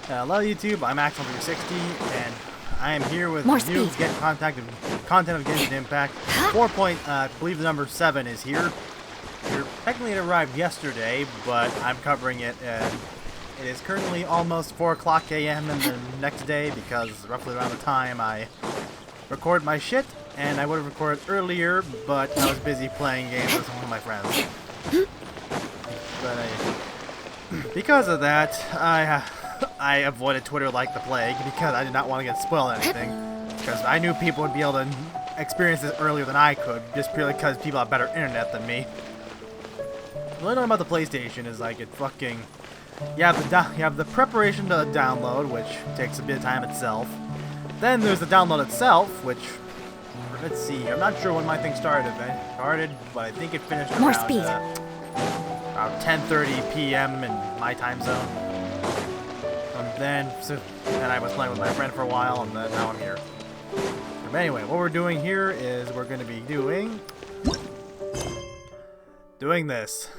Hello YouTube, I'm Axel360, and I am here with More new speed. content of Genshin Impact. 4. I believe the number 7 is here. Technically it arrived yesterday, but I'm covering it, and it is currently almost 4 o'clock a.m. in the next day, because roughly around the time I record my shit, and I would have recorded earlier, but I was busy playing games with one of my friends. But because of that, I avoided Twitter like the plague because I did not want to get spoiled anything. Because I knew people would be able to experience this earlier than I could, just purely because people have better internet than me. What I know about the PlayStation is like it fucking... You have the preparation to download, which takes a bit of time itself. Then there's the download itself, which... Let's see, I'm not sure when my thing started, but I think it finished around... More speed. About 10:30 p.m. in my time zone. Then I was playing with my friend for a while, and then now I'm here. But anyway, what we're doing here is we're going to be doing this.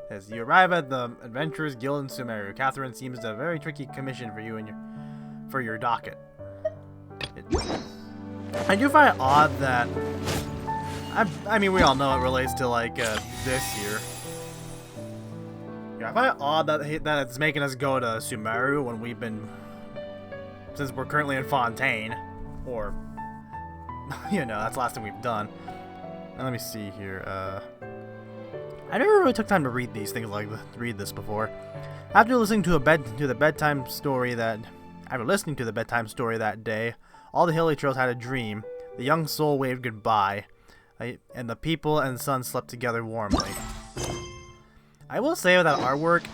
As you arrive at the Adventurers Guild in Sumeru, Catherine seems to have a very tricky commission for you and for your docket. I do find it odd that I mean we all know it relates to like this year. I find it odd that it's making us go to Sumeru when since we're currently in Fontaine, or, you know, that's the last thing we've done. And let me see here, I never really took time to read these things read this before. After listening to the bedtime story that day, all the hilly trails had a dream, the young soul waved goodbye, and the people and sun slept together warmly. I will say with that artwork,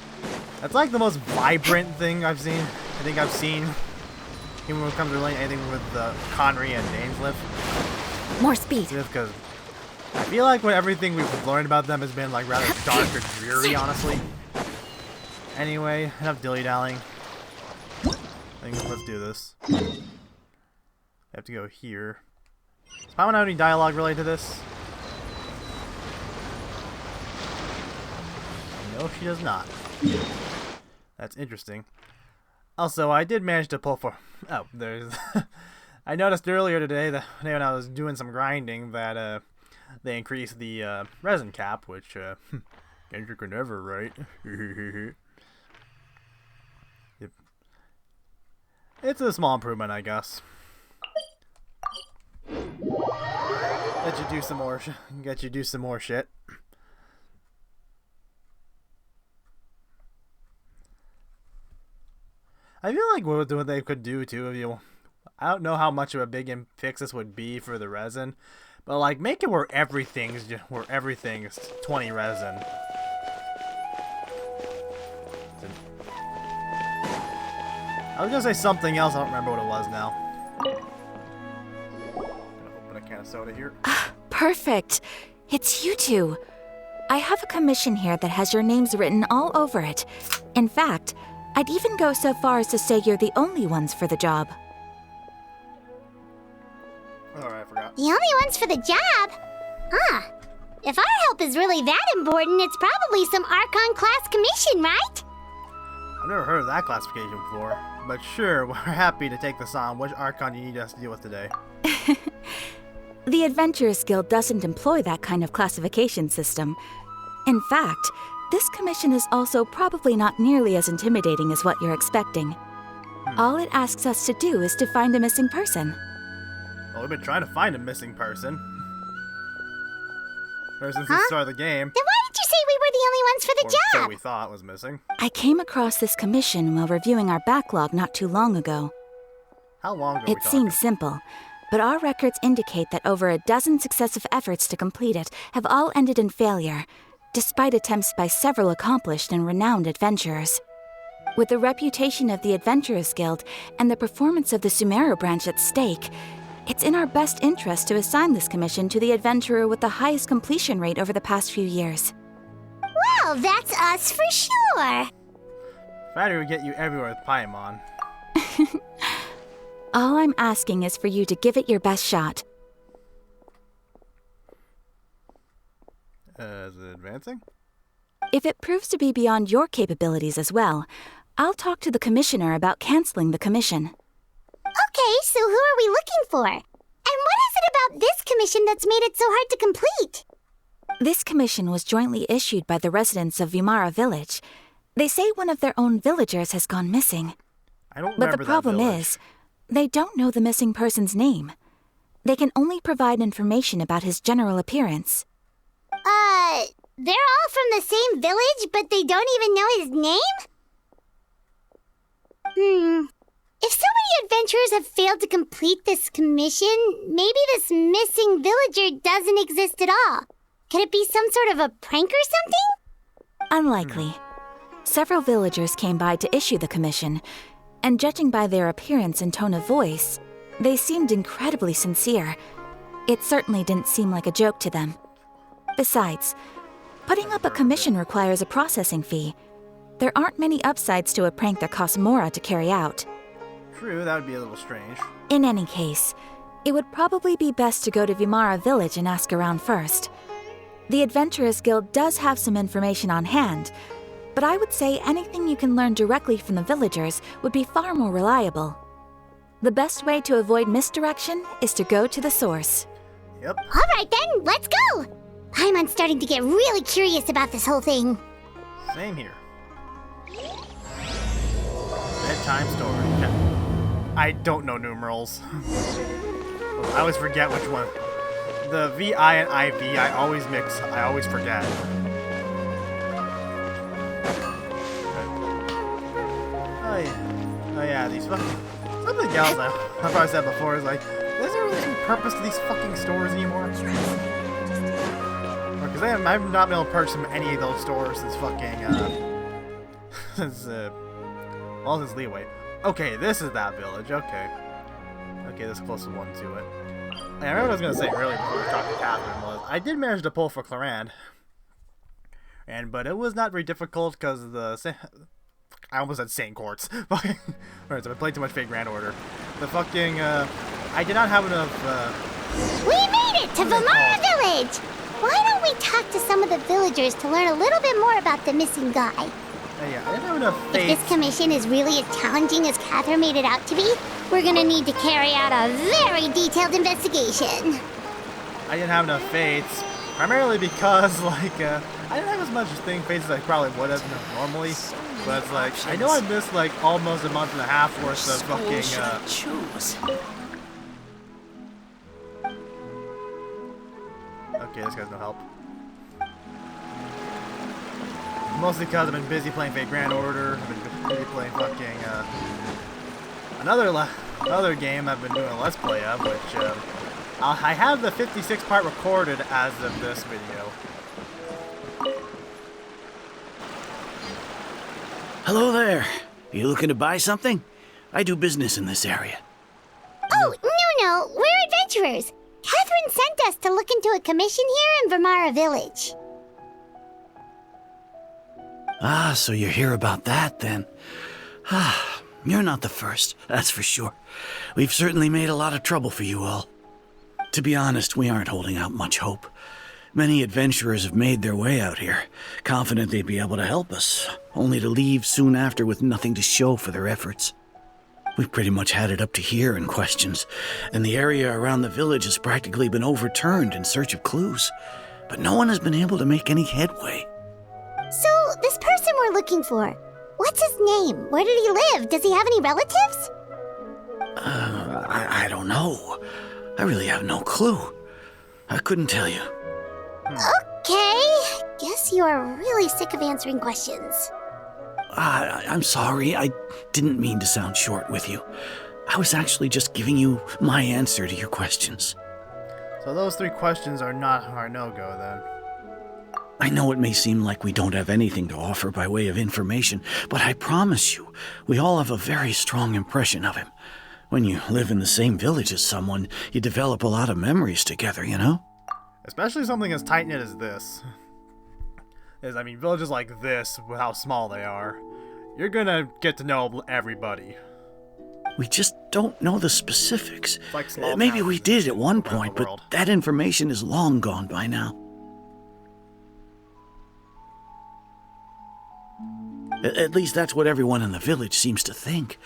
that's like the most vibrant thing I've seen. I think I've seen, even when it comes to relating anything with Conry and Dainsliff. More speed. Because I feel like when everything we've learned about them has been like rather dark or dreary, honestly. Anyway, enough dilly-dallying. Let's do this. I have to go here. Does Paimon have any dialogue related to this? No, she does not. That's interesting. Also, I did manage to pull for... Oh, there's... I noticed earlier today that when I was doing some grinding that they increased the resin cap, which Genshin could never, right? Yep. It's a small improvement, I guess. Get you do some more shit. I feel like what they could do too, I don't know how much of a big fix this would be for the resin, but like make it where everything's 20 resin. I was gonna say something else, I don't remember what it was now. Open a can of soda here. Perfect. It's you two. I have a commission here that has your names written all over it. In fact, I'd even go so far as to say you're the only ones for the job. Alright, I forgot. The only ones for the job? If our help is really that important, it's probably some Archon class commission, right? I've never heard of that classification before, but sure, we're happy to take this on. Which Archon do you need us to deal with today? The Adventurers Guild doesn't employ that kind of classification system. In fact, this commission is also probably not nearly as intimidating as what you're expecting. All it asks us to do is to find a missing person. Well, we've been trying to find a missing person. Ever since the start of the game. Then why did you say we were the only ones for the So job? we thought was missing. I came across this commission while reviewing our backlog not too long ago. How long ago were we It talking? seems simple, but our records indicate that over a dozen successive efforts to complete it have all ended in failure, despite attempts by several accomplished and renowned adventurers. With the reputation of the Adventurers Guild and the performance of the Sumeru branch at stake, it's in our best interest to assign this commission to the adventurer with the highest completion rate over the past few years. Well, that's us for sure. Fatty would get you everywhere with Paimon. All I'm asking is for you to give it your best shot. Is it advancing? If it proves to be beyond your capabilities as well, I'll talk to the commissioner about canceling the commission. Okay, so who are we looking for? And what is it about this commission that's made it so hard to complete? This commission was jointly issued by the residents of Vimara Village. They say one of their own villagers has gone missing. I don't But remember the problem that village. is, they don't know the missing person's name. They can only provide information about his general appearance. They're all from the same village, but they don't even know his name? If so many adventurers have failed to complete this commission, maybe this missing villager doesn't exist at all. Could it be some sort of a prank or something? Unlikely. Several villagers came by to issue the commission, and judging by their appearance and tone of voice, they seemed incredibly sincere. It certainly didn't seem like a joke to them. Besides, putting up a commission requires a processing fee. There aren't many upsides to a prank that costs Mora to carry out. True, that would be a little strange. In any case, it would probably be best to go to Vimara Village and ask around first. The Adventurers Guild does have some information on hand, but I would say anything you can learn directly from the villagers would be far more reliable. The best way to avoid misdirection is to go to the source. Yep. All right then, let's go! I'm starting to get really curious about this whole thing. Same here. Bedtime story. Yeah. I don't know numerals. I always forget which one. The VI and IV, I always mix. I always forget. Oh yeah, these fucking... Something else I've probably said before is like, is there really any purpose to these fucking stores anymore? Because I've not been able to purchase from any of those stores since fucking, since Leeway. Okay, this is that village, okay. Okay, this is the closest one to it. And I remember what I was going to say earlier before we talked to Catherine was, I did manage to pull for Clarand. But it was not very difficult because I almost said Saint Courts. Alright, so I played too much Fate Grand Order. The fucking, I did not have enough, We made it to Vimara Village! Why don't we talk to some of the villagers to learn a little bit more about the missing guy? Yeah, I didn't have enough If faith. this commission is really as challenging as Catherine made it out to be, we're gonna need to carry out a very detailed investigation. I didn't have enough fates, primarily because, like, I didn't have as much fates as I probably would have normally. But it's like, I know I missed, like, almost a month and a half worth of fucking, choose. Okay, this guy's no help. Mostly because I've been busy playing Fate Grand Order. I've been busy playing fucking, another game I've been doing a Let's Play of, which, I have the 56 part recorded as of this video. Hello there. You looking to buy something? I do business in this area. Oh, no, we're adventurers. Catherine sent us to look into a commission here in Vimara Village. Ah, so you're here about that, then. Ah, you're not the first, that's for sure. We've certainly made a lot of trouble for you all. To be honest, we aren't holding out much hope. Many adventurers have made their way out here, confident they'd be able to help us, only to leave soon after with nothing to show for their efforts. We've pretty much had it up to here in questions, and the area around the village has practically been overturned in search of clues, but no one has been able to make any headway. So, this person we're looking for, what's his name? Where did he live? Does he have any relatives? I don't know. I really have no clue. I couldn't tell you. Okay, guess you are really sick of answering questions. I'm sorry, I didn't mean to sound short with you. I was actually just giving you my answer to your questions. So those 3 questions are not our no-go, then. I know it may seem like we don't have anything to offer by way of information, but I promise you, we all have a very strong impression of him. When you live in the same village as someone, you develop a lot of memories together, you know? Especially something as tight-knit as this. I mean, villages like this, with how small they are, you're gonna get to know everybody. We just don't know the specifics. It's like small Maybe towns we did at one around the point, but world. that information is long gone by now. At least that's what everyone in the village seems to think.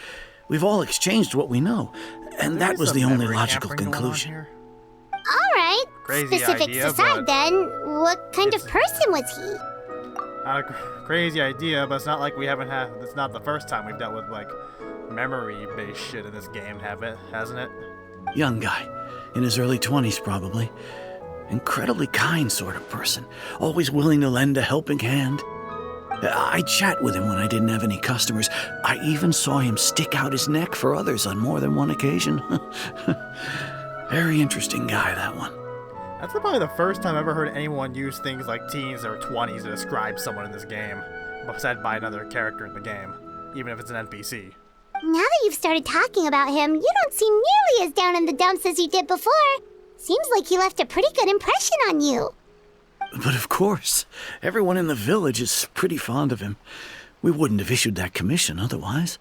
We've all exchanged what we know, and that was the only logical conclusion. Alright, Crazy specifics idea, aside but then, what kind of person was he? Not a crazy idea, but it's not like we haven't had. It's not the first time we've dealt with like memory-based shit in this game, hasn't it? Young guy, in his early 20s probably. Incredibly kind sort of person, always willing to lend a helping hand. I'd chat with him when I didn't have any customers. I even saw him stick out his neck for others on more than one occasion. Very interesting guy, that one. That's probably the first time I've ever heard anyone use things like teens or 20s to describe someone in this game, said by another character in the game, even if it's an NPC. Now that you've started talking about him, you don't seem nearly as down in the dumps as you did before. Seems like he left a pretty good impression on you. But of course, everyone in the village is pretty fond of him. We wouldn't have issued that commission otherwise.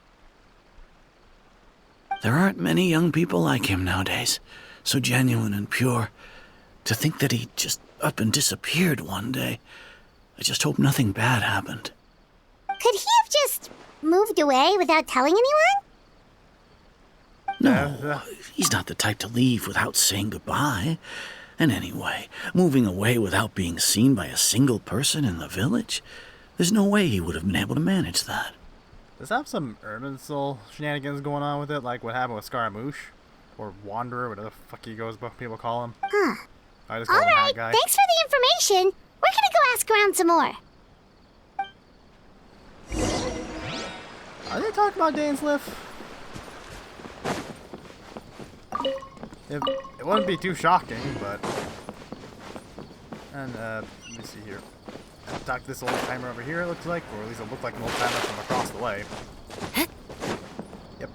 There aren't many young people like him nowadays, so genuine and pure. To think that he just up and disappeared one day. I just hope nothing bad happened. Could he have just moved away without telling anyone? No, he's not the type to leave without saying goodbye. And anyway, moving away without being seen by a single person in the village, there's no way he would have been able to manage that. Does that have some urban soul shenanigans going on with it, like what happened with Scaramouche? Or Wanderer, whatever the fuck people call him? Huh. I just call him Alright, that guy. thanks for the information. We're gonna go ask around some more. Are they talking about Dainsliff? It wouldn't be too shocking, but... And, let me see here. I've talked to this old timer over here, it looks like, or at least it looked like an old timer from across the way. Yep.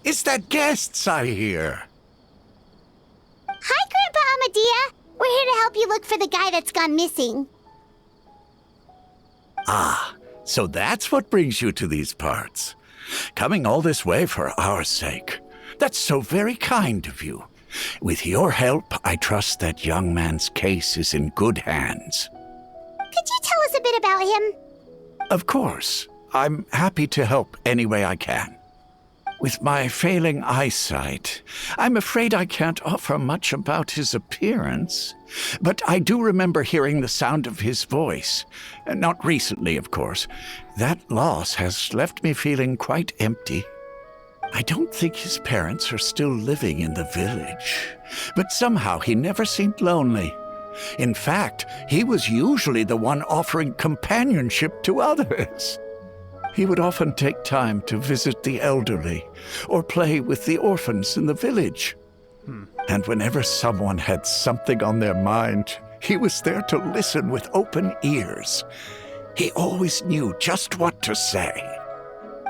It's the guests I hear. Hi, Grandpa Amadea. We're here to help you look for the guy that's gone missing. Ah, so that's what brings you to these parts. Coming all this way for our sake. That's so very kind of you. With your help, I trust that young man's case is in good hands. Could you tell us a bit about him? Of course. I'm happy to help any way I can. With my failing eyesight, I'm afraid I can't offer much about his appearance. But I do remember hearing the sound of his voice. Not recently, of course. That loss has left me feeling quite empty. I don't think his parents are still living in the village. But somehow he never seemed lonely. In fact, he was usually the one offering companionship to others. He would often take time to visit the elderly or play with the orphans in the village. And whenever someone had something on their mind, he was there to listen with open ears. He always knew just what to say.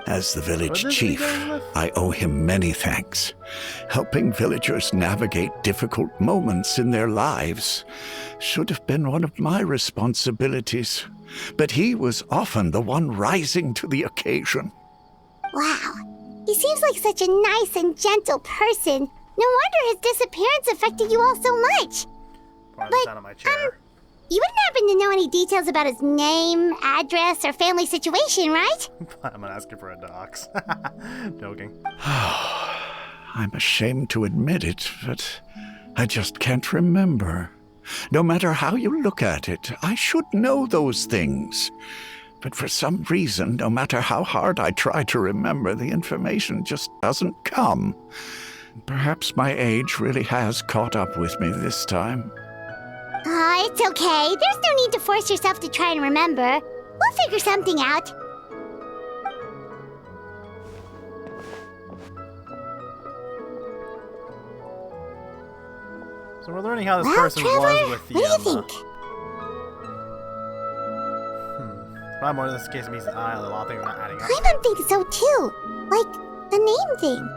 As the village chief, I owe him many thanks. Helping villagers navigate difficult moments in their lives should have been one of my responsibilities. But he was often the one rising to the occasion. Wow. He seems like such a nice and gentle person. No wonder his disappearance affected you all so much. But, out of my chair. You wouldn't happen to know any details about his name, address, or family situation, right? I'm gonna ask you for a dox. Joking. I'm ashamed to admit it, but I just can't remember. No matter how you look at it, I should know those things. But for some reason, no matter how hard I try to remember, the information just doesn't come. Perhaps my age really has caught up with me this time. It's okay. There's no need to force yourself to try and remember. We'll figure something out. So we're learning how this Well, person Trevor, was with the, what do you think? Probably more in this case means a lot of things are not adding up. I don't think so, too. Like, the name thing.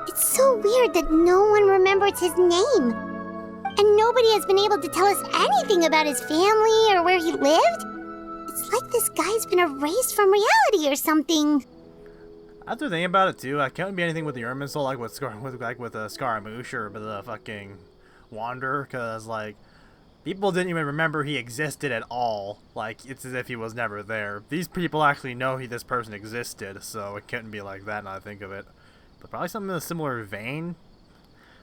It's so weird that no one remembers his name. And nobody has been able to tell us anything about his family or where he lived. It's like this guy's been erased from reality or something. After thinking about it too, I can't be anything with the Ermin Soul like with Scaramouche or the fucking Wanderer, because like People didn't even remember he existed at all. Like, it's as if he was never there. These people actually know this person existed, so it couldn't be like that now I think of it. But probably something in a similar vein.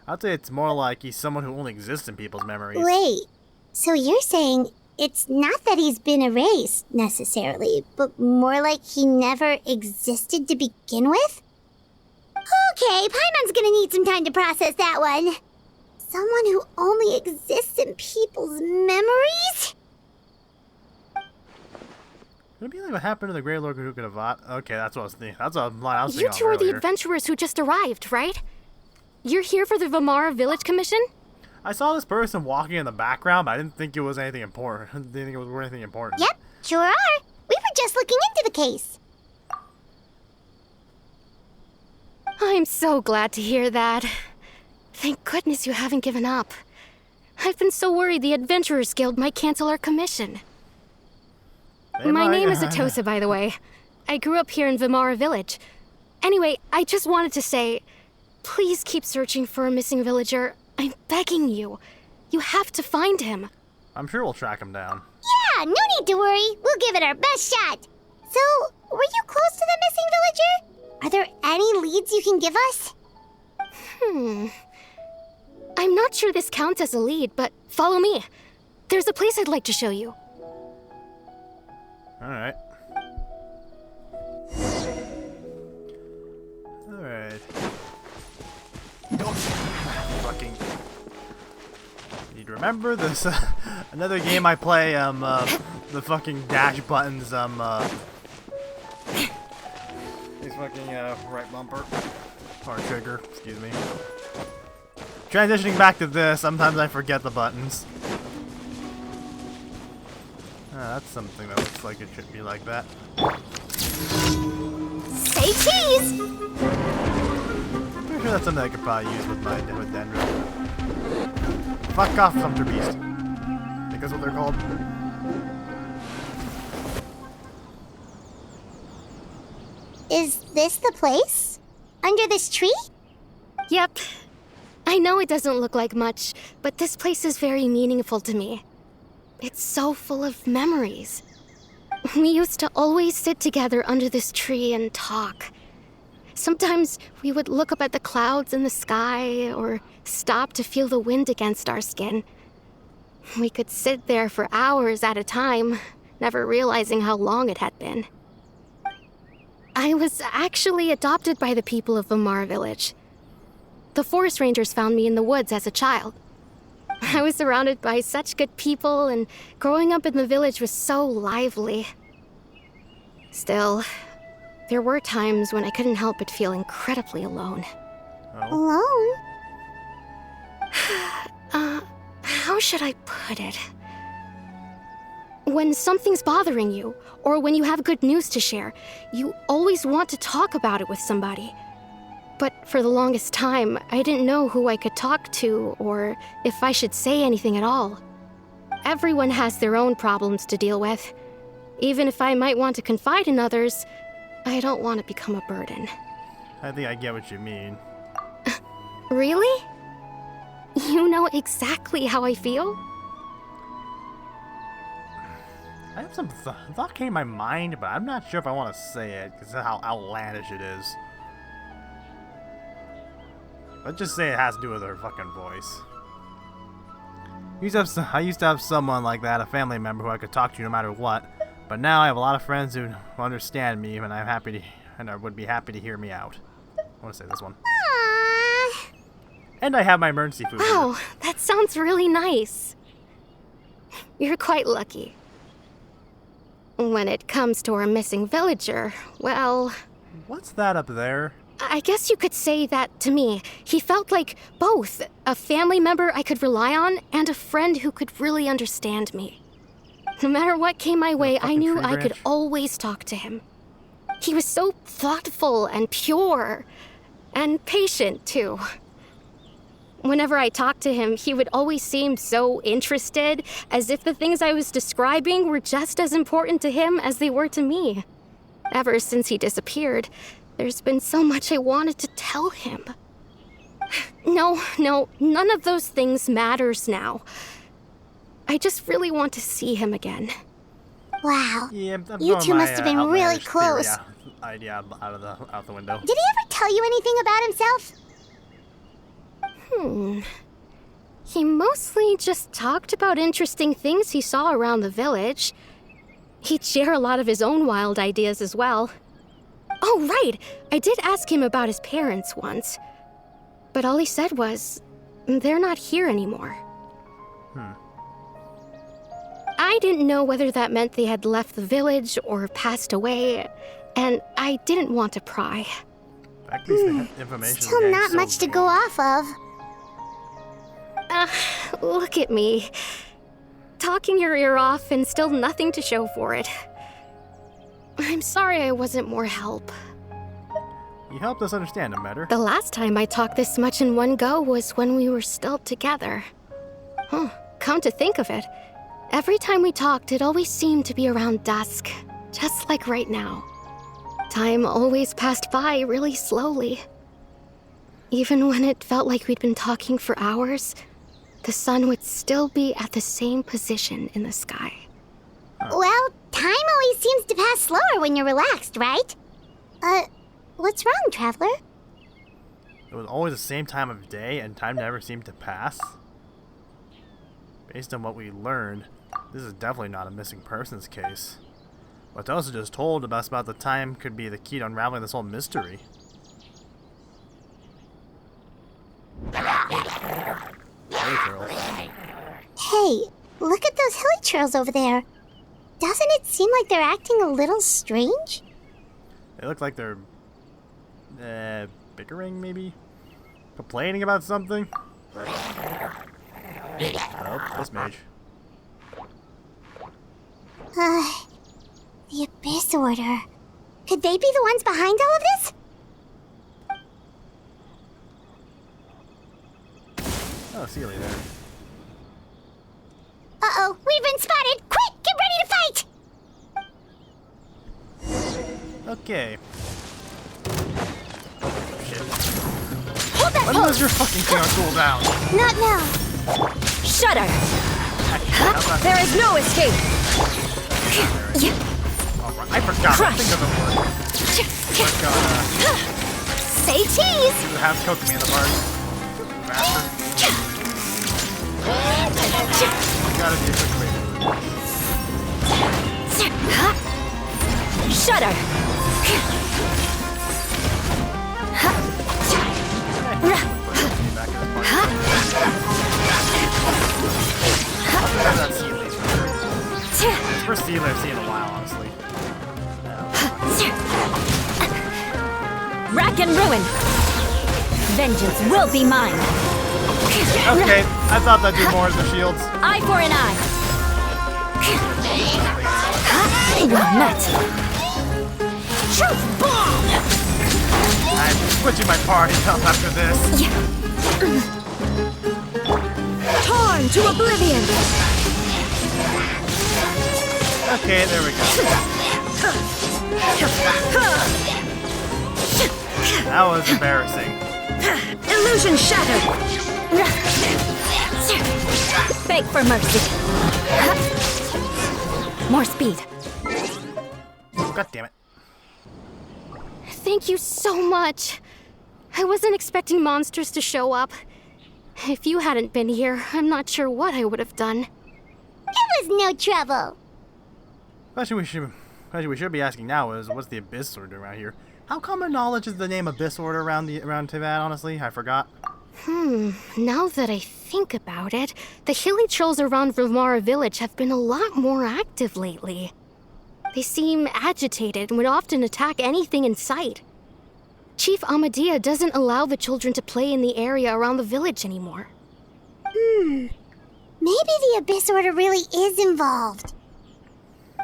I'd say it's more like he's someone who only exists in people's memories. Wait, so you're saying it's not that he's been erased, necessarily, but more like he never existed to begin with? Okay, Paimon's gonna need some time to process that one. Someone who only exists in people's memories? Could it be like what happened to the Grey Lord who could have fought? Okay, that's what I was thinking. That's a line I was You thinking two of are the earlier. adventurers who just arrived, right? You're here for the Vamara Village Commission? I saw this person walking in the background, but I didn't think it was anything important. I didn't think it was anything important. Yep, sure are. We were just looking into the case. I'm so glad to hear that. Thank goodness you haven't given up. I've been so worried the Adventurers Guild might cancel our commission. My name is Atosa, by the way. I grew up here in Vamara Village. Anyway, I just wanted to say, please keep searching for a missing villager. I'm begging you. You have to find him. I'm sure we'll track him down. Yeah, no need to worry. We'll give it our best shot. So, were you close to the missing villager? Are there any leads you can give us? I'm not sure this counts as a lead, but follow me. There's a place I'd like to show you. Alright. Alright. Fucking. Need to remember this. Another game I play, the fucking dash buttons, these fucking, right bumper. Or trigger, excuse me. Transitioning back to this, sometimes I forget the buttons. That's something that looks like it should be like that. Say cheese! Pretty sure that's something I could probably use with Dendro. Fuck off, Sumter Beast. I think that's what they're called. Is this the place? Under this tree? Yep. I know it doesn't look like much, but this place is very meaningful to me. It's so full of memories. We used to always sit together under this tree and talk. Sometimes we would look up at the clouds in the sky or stop to feel the wind against our skin. We could sit there for hours at a time, never realizing how long it had been. I was actually adopted by the people of Vamara Village. The forest rangers found me in the woods as a child. I was surrounded by such good people, and growing up in the village was so lively. Still, there were times when I couldn't help but feel incredibly alone. Alone? How should I put it? When something's bothering you, or when you have good news to share, you always want to talk about it with somebody. But for the longest time, I didn't know who I could talk to, or if I should say anything at all. Everyone has their own problems to deal with. Even if I might want to confide in others, I don't want to become a burden. I think I get what you mean. Really? You know exactly how I feel? I have some thought came to my mind, but I'm not sure if I want to say it because of how outlandish it is. Let's just say it has to do with her fucking voice. I used to have someone like that, a family member who I could talk to no matter what. But now I have a lot of friends who understand me, and I would be happy to hear me out. I want to say this one. Aww. And I have my emergency food. Wow, that sounds really nice. You're quite lucky. When it comes to our missing villager, well... What's that up there? I guess you could say that to me. He felt like both, a family member I could rely on and a friend who could really understand me. No matter what came my way, I knew I could always talk to him. He was so thoughtful and pure, and patient too. Whenever I talked to him, he would always seem so interested, as if the things I was describing were just as important to him as they were to me. Ever since he disappeared, there's been so much I wanted to tell him. No, none of those things matters now. I just really want to see him again. Wow. Yeah, I'm You throwing two my, must have been really outlandish theory close. idea out the window. Did he ever tell you anything about himself? He mostly just talked about interesting things he saw around the village. He'd share a lot of his own wild ideas as well. Oh, right! I did ask him about his parents once. But all he said was, they're not here anymore. I didn't know whether that meant they had left the village or passed away, and I didn't want to pry. At least the information is Still getting not so much to vague. go off of. Look at me. Talking your ear off and still nothing to show for it. I'm sorry I wasn't more help. You helped us understand him better. The last time I talked this much in one go was when we were still together. Come to think of it, every time we talked, it always seemed to be around dusk, just like right now. Time always passed by really slowly. Even when it felt like we'd been talking for hours, the sun would still be at the same position in the sky. Well, time always seems to pass slower when you're relaxed, right? What's wrong, Traveler? It was always the same time of day, and time never seemed to pass. Based on what we learned, this is definitely not a missing persons case. What Elsa just told us about the time could be the key to unraveling this whole mystery. Hey, girls. Hey, look at those hilly churls over there. Doesn't it seem like they're acting a little strange? They look like they're bickering, maybe? Complaining about something? Oh, this mage. The Abyss Order. Could they be the ones behind all of this? Oh, see you later. Uh-oh, we've been spotted! Quick, get ready to fight! Okay. Shit. Hold that When pose! was your fucking thing on cooldown? Not now. Shudder! How's that? There is no escape! Oh, I forgot. Crush. Think of the word. Say cheese! You have cooked me in the bar. Bastard. You gotta be a quick way. Shudder! Back in the party. There's that sea leaf. First sea leaf I've seen in a while, honestly. Rack and ruin! Vengeance will be mine! Okay, I thought that'd do more as the shields. Eye for an eye! You're met! Truth bomb! I'm switching my party up after this. Torn to oblivion! Okay, there we go. That was embarrassing. Illusion shattered! Beg for mercy. More speed. God damn it. Thank you so much. I wasn't expecting monsters to show up. If you hadn't been here, I'm not sure what I would have done. It was no trouble. Question we should be asking now is, what's the Abyss Order around here? How common knowledge is the name Abyss Order around Tibet, honestly? I forgot. Now that I think about it, the hilly trolls around Vimara village have been a lot more active lately. They seem agitated and would often attack anything in sight. Chief Amadea doesn't allow the children to play in the area around the village anymore. Maybe the Abyss Order really is involved.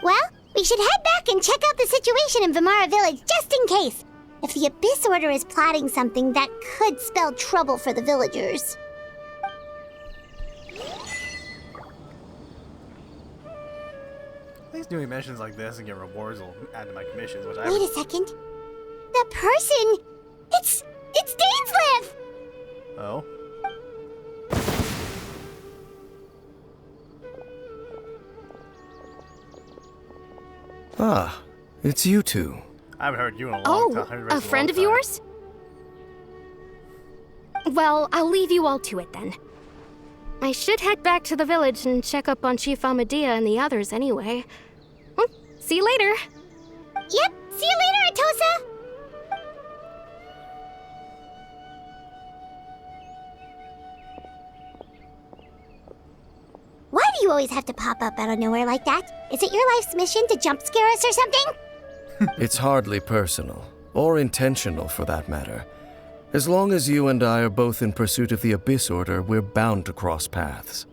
Well, we should head back and check out the situation in Vimara village just in case. If the Abyss Order is plotting something that could spell trouble for the villagers. At least doing missions like this and get rewards will add to my commissions, which I Wait a second. That person... It's Dainslev! Oh? Ah, it's you two. I haven't heard you in a long Oh, time. I haven't heard a you in friend long of time. yours? Well, I'll leave you all to it then. I should head back to the village and check up on Chief Amadea and the others anyway. Well, see you later. Yep, see you later, Atosa! Why do you always have to pop up out of nowhere like that? Is it your life's mission to jump scare us or something? It's hardly personal, or intentional for that matter. As long as you and I are both in pursuit of the Abyss Order, we're bound to cross paths.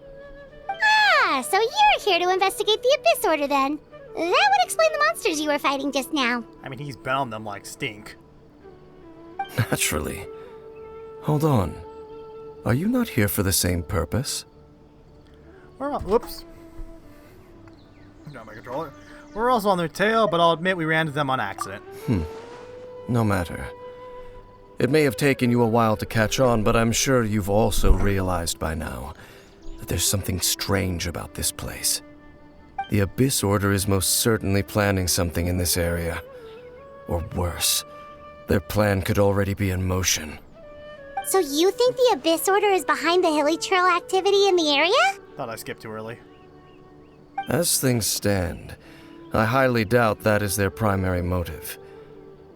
Ah, so you're here to investigate the Abyss Order then. That would explain the monsters you were fighting just now. I mean, he's bound them like stink. Naturally. Hold on. Are you not here for the same purpose? Whoops. Got my controller. We're also on their tail, but I'll admit we ran into them on accident. No matter. It may have taken you a while to catch on, but I'm sure you've also realized by now that there's something strange about this place. The Abyss Order is most certainly planning something in this area. Or worse, their plan could already be in motion. So you think the Abyss Order is behind the hilly trail activity in the area? Thought I skipped too early. As things stand, I highly doubt that is their primary motive.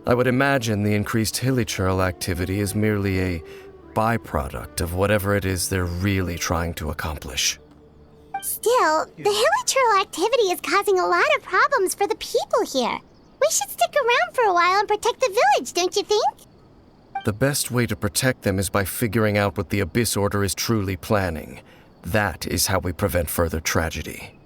I would imagine the increased hilly trail activity is merely a byproduct of whatever it is they're really trying to accomplish. Still, the hilly trail activity is causing a lot of problems for the people here. We should stick around for a while and protect the village, don't you think? The best way to protect them is by figuring out what the Abyss Order is truly planning. That is how we prevent further tragedy.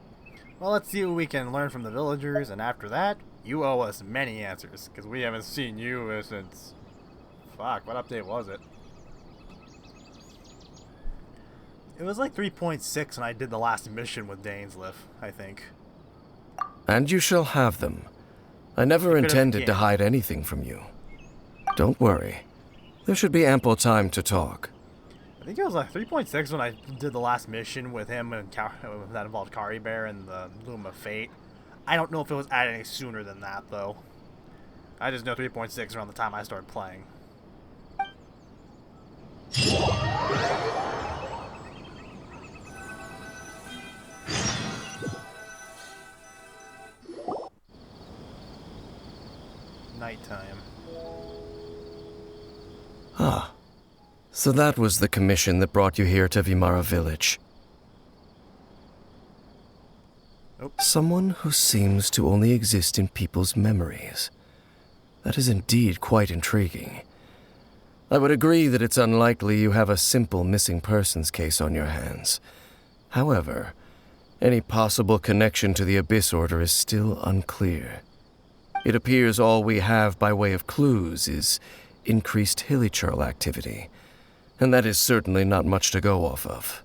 Well, let's see what we can learn from the villagers, and after that, you owe us many answers, because we haven't seen you since... Fuck, what update was it? It was like 3.6 when I did the last mission with Dainsliff, I think. And you shall have them. I never intended to hide anything from you. Don't worry. There should be ample time to talk. I think it was like 3.6 when I did the last mission with him and that involved Kari Bear and the Loom of Fate. I don't know if it was added any sooner than that, though. I just know 3.6 around the time I started playing. Nighttime. Ah. So that was the commission that brought you here to Vimara Village. Someone who seems to only exist in people's memories. That is indeed quite intriguing. I would agree that it's unlikely you have a simple missing persons case on your hands. However, any possible connection to the Abyss Order is still unclear. It appears all we have by way of clues is increased hilly trail activity, and that is certainly not much to go off of.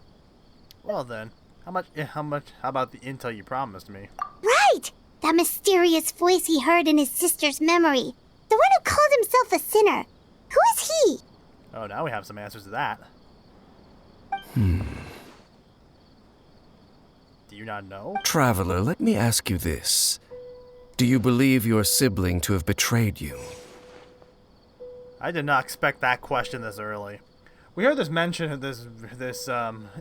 Well then, how about the intel you promised me? Right! That mysterious voice he heard in his sister's memory. The one who called himself a sinner. Who is he? Oh, now we have some answers to that. Hmm. Do you not know? Traveler, let me ask you this. Do you believe your sibling to have betrayed you? I did not expect that question this early. We heard this mention of this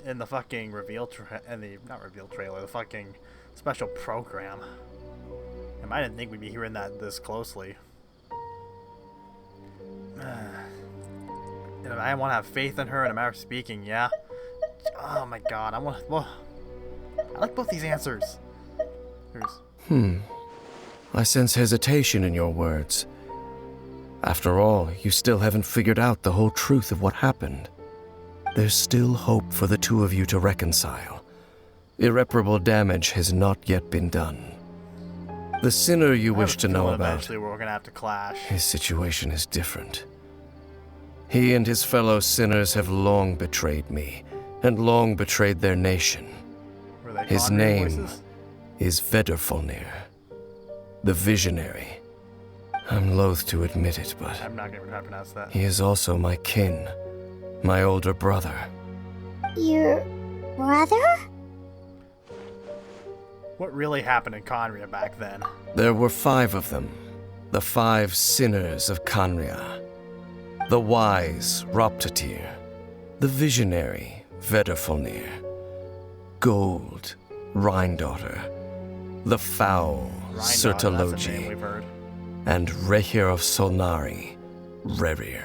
in the fucking trailer, the fucking special program. And I didn't think we'd be hearing that this closely. You know, I want to have faith in her in a matter of speaking, yeah. Oh my god, I like both these answers. I sense hesitation in your words. After all, you still haven't figured out the whole truth of what happened. There's still hope for the two of you to reconcile. Irreparable damage has not yet been done. The sinner you wish to know about, Eventually we're gonna have to clash. his situation is different. He and his fellow sinners have long betrayed me, and long betrayed their nation. Were they His conjuring name voices? is Vedderfolnir, the Visionary. I'm loath to admit it, but I'm not gonna try to pronounce that. he is also my kin, my older brother. Your brother? What really happened in Conria back then? There were 5 of them, the 5 sinners of Conria. The wise Roptatir, the visionary Vedderfolnir, Gold Rhindaughter, the foul That's a name Sertologi, we've heard. and Rehir of Solnari, Rerir.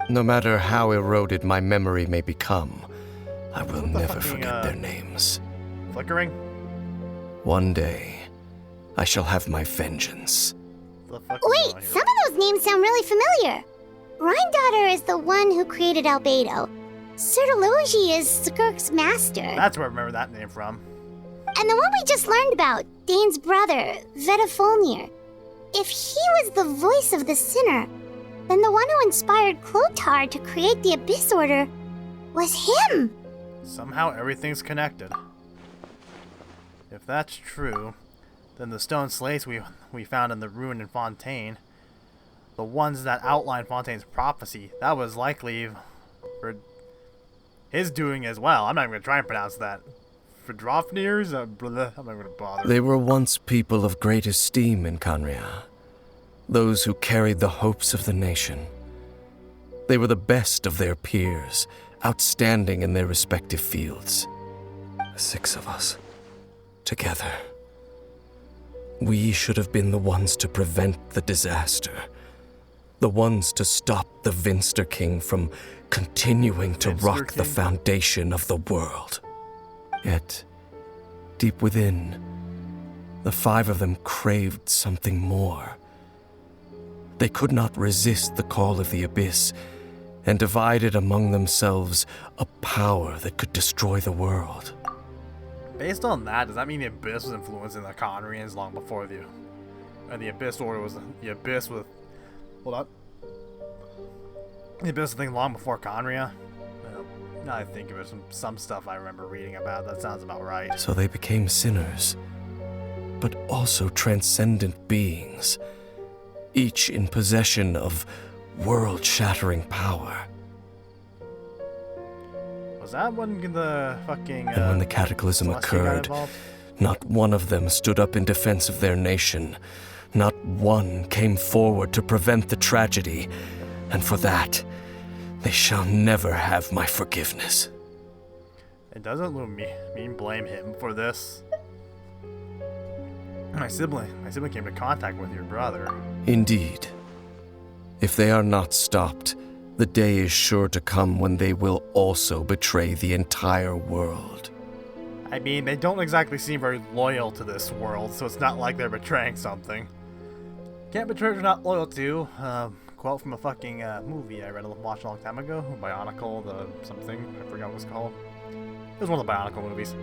No matter how eroded my memory may become, I will the never fucking, forget their names. Flickering? One day, I shall have my vengeance. The fuck is Wait, going on some here? of those names sound really familiar. Rhindaughter is the one who created Albedo. Sertologi is Skirk's master. That's where I remember that name from. And the one we just learned about, Dane's brother, Vedderfolnir. If he was the voice of the sinner, then the one who inspired Clotar to create the Abyss Order was him. Somehow everything's connected. If that's true, then the stone slates we found in the ruin in Fontaine, the ones that outline Fontaine's prophecy, that was likely for his doing as well. I'm not even going to try and pronounce that. Fedrofnir's? I'm not going to bother. They were once people of great esteem in Conria, those who carried the hopes of the nation. They were the best of their peers, outstanding in their respective fields. 6 of us, together. We should have been the ones to prevent the disaster. The ones to stop the Vinster King from continuing to Vinster rock the King? foundation of the world. Yet, deep within, the 5 of them craved something more. They could not resist the call of the Abyss, and divided among themselves a power that could destroy the world. Based on that, does that mean the Abyss was influencing the Conrians long before the Abyss Order was the Abyss with... Hold up. The Abyss thing long before Conria? Now I think of it, some stuff I remember reading about, that sounds about right. So they became sinners, but also transcendent beings, each in possession of world-shattering power. Was that when the fucking... And when the cataclysm Celestia got occurred, involved? not one of them stood up in defense of their nation. Not one came forward to prevent the tragedy. And for that, they shall never have my forgiveness. It doesn't mean blame him for this. My sibling came into contact with your brother. Indeed. If they are not stopped, the day is sure to come when they will also betray the entire world. I mean, they don't exactly seem very loyal to this world, so it's not like they're betraying something. Can't betray what you're not loyal to. Quote from a fucking movie I watched a long time ago. Bionicle, something. I forgot what it was called. It was one of the Bionicle movies.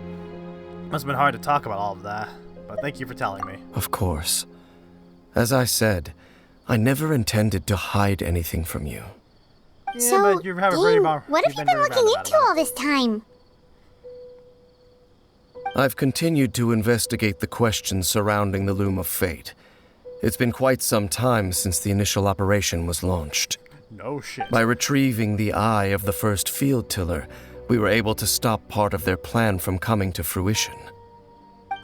Must have been hard to talk about all of that, but thank you for telling me. Of course. As I said, I never intended to hide anything from you. Yeah, So, but you have a Dane, very what have you been looking into all this time? I've continued to investigate the questions surrounding the Loom of Fate. It's been quite some time since the initial operation was launched. No shit. By retrieving the eye of the first field tiller, we were able to stop part of their plan from coming to fruition.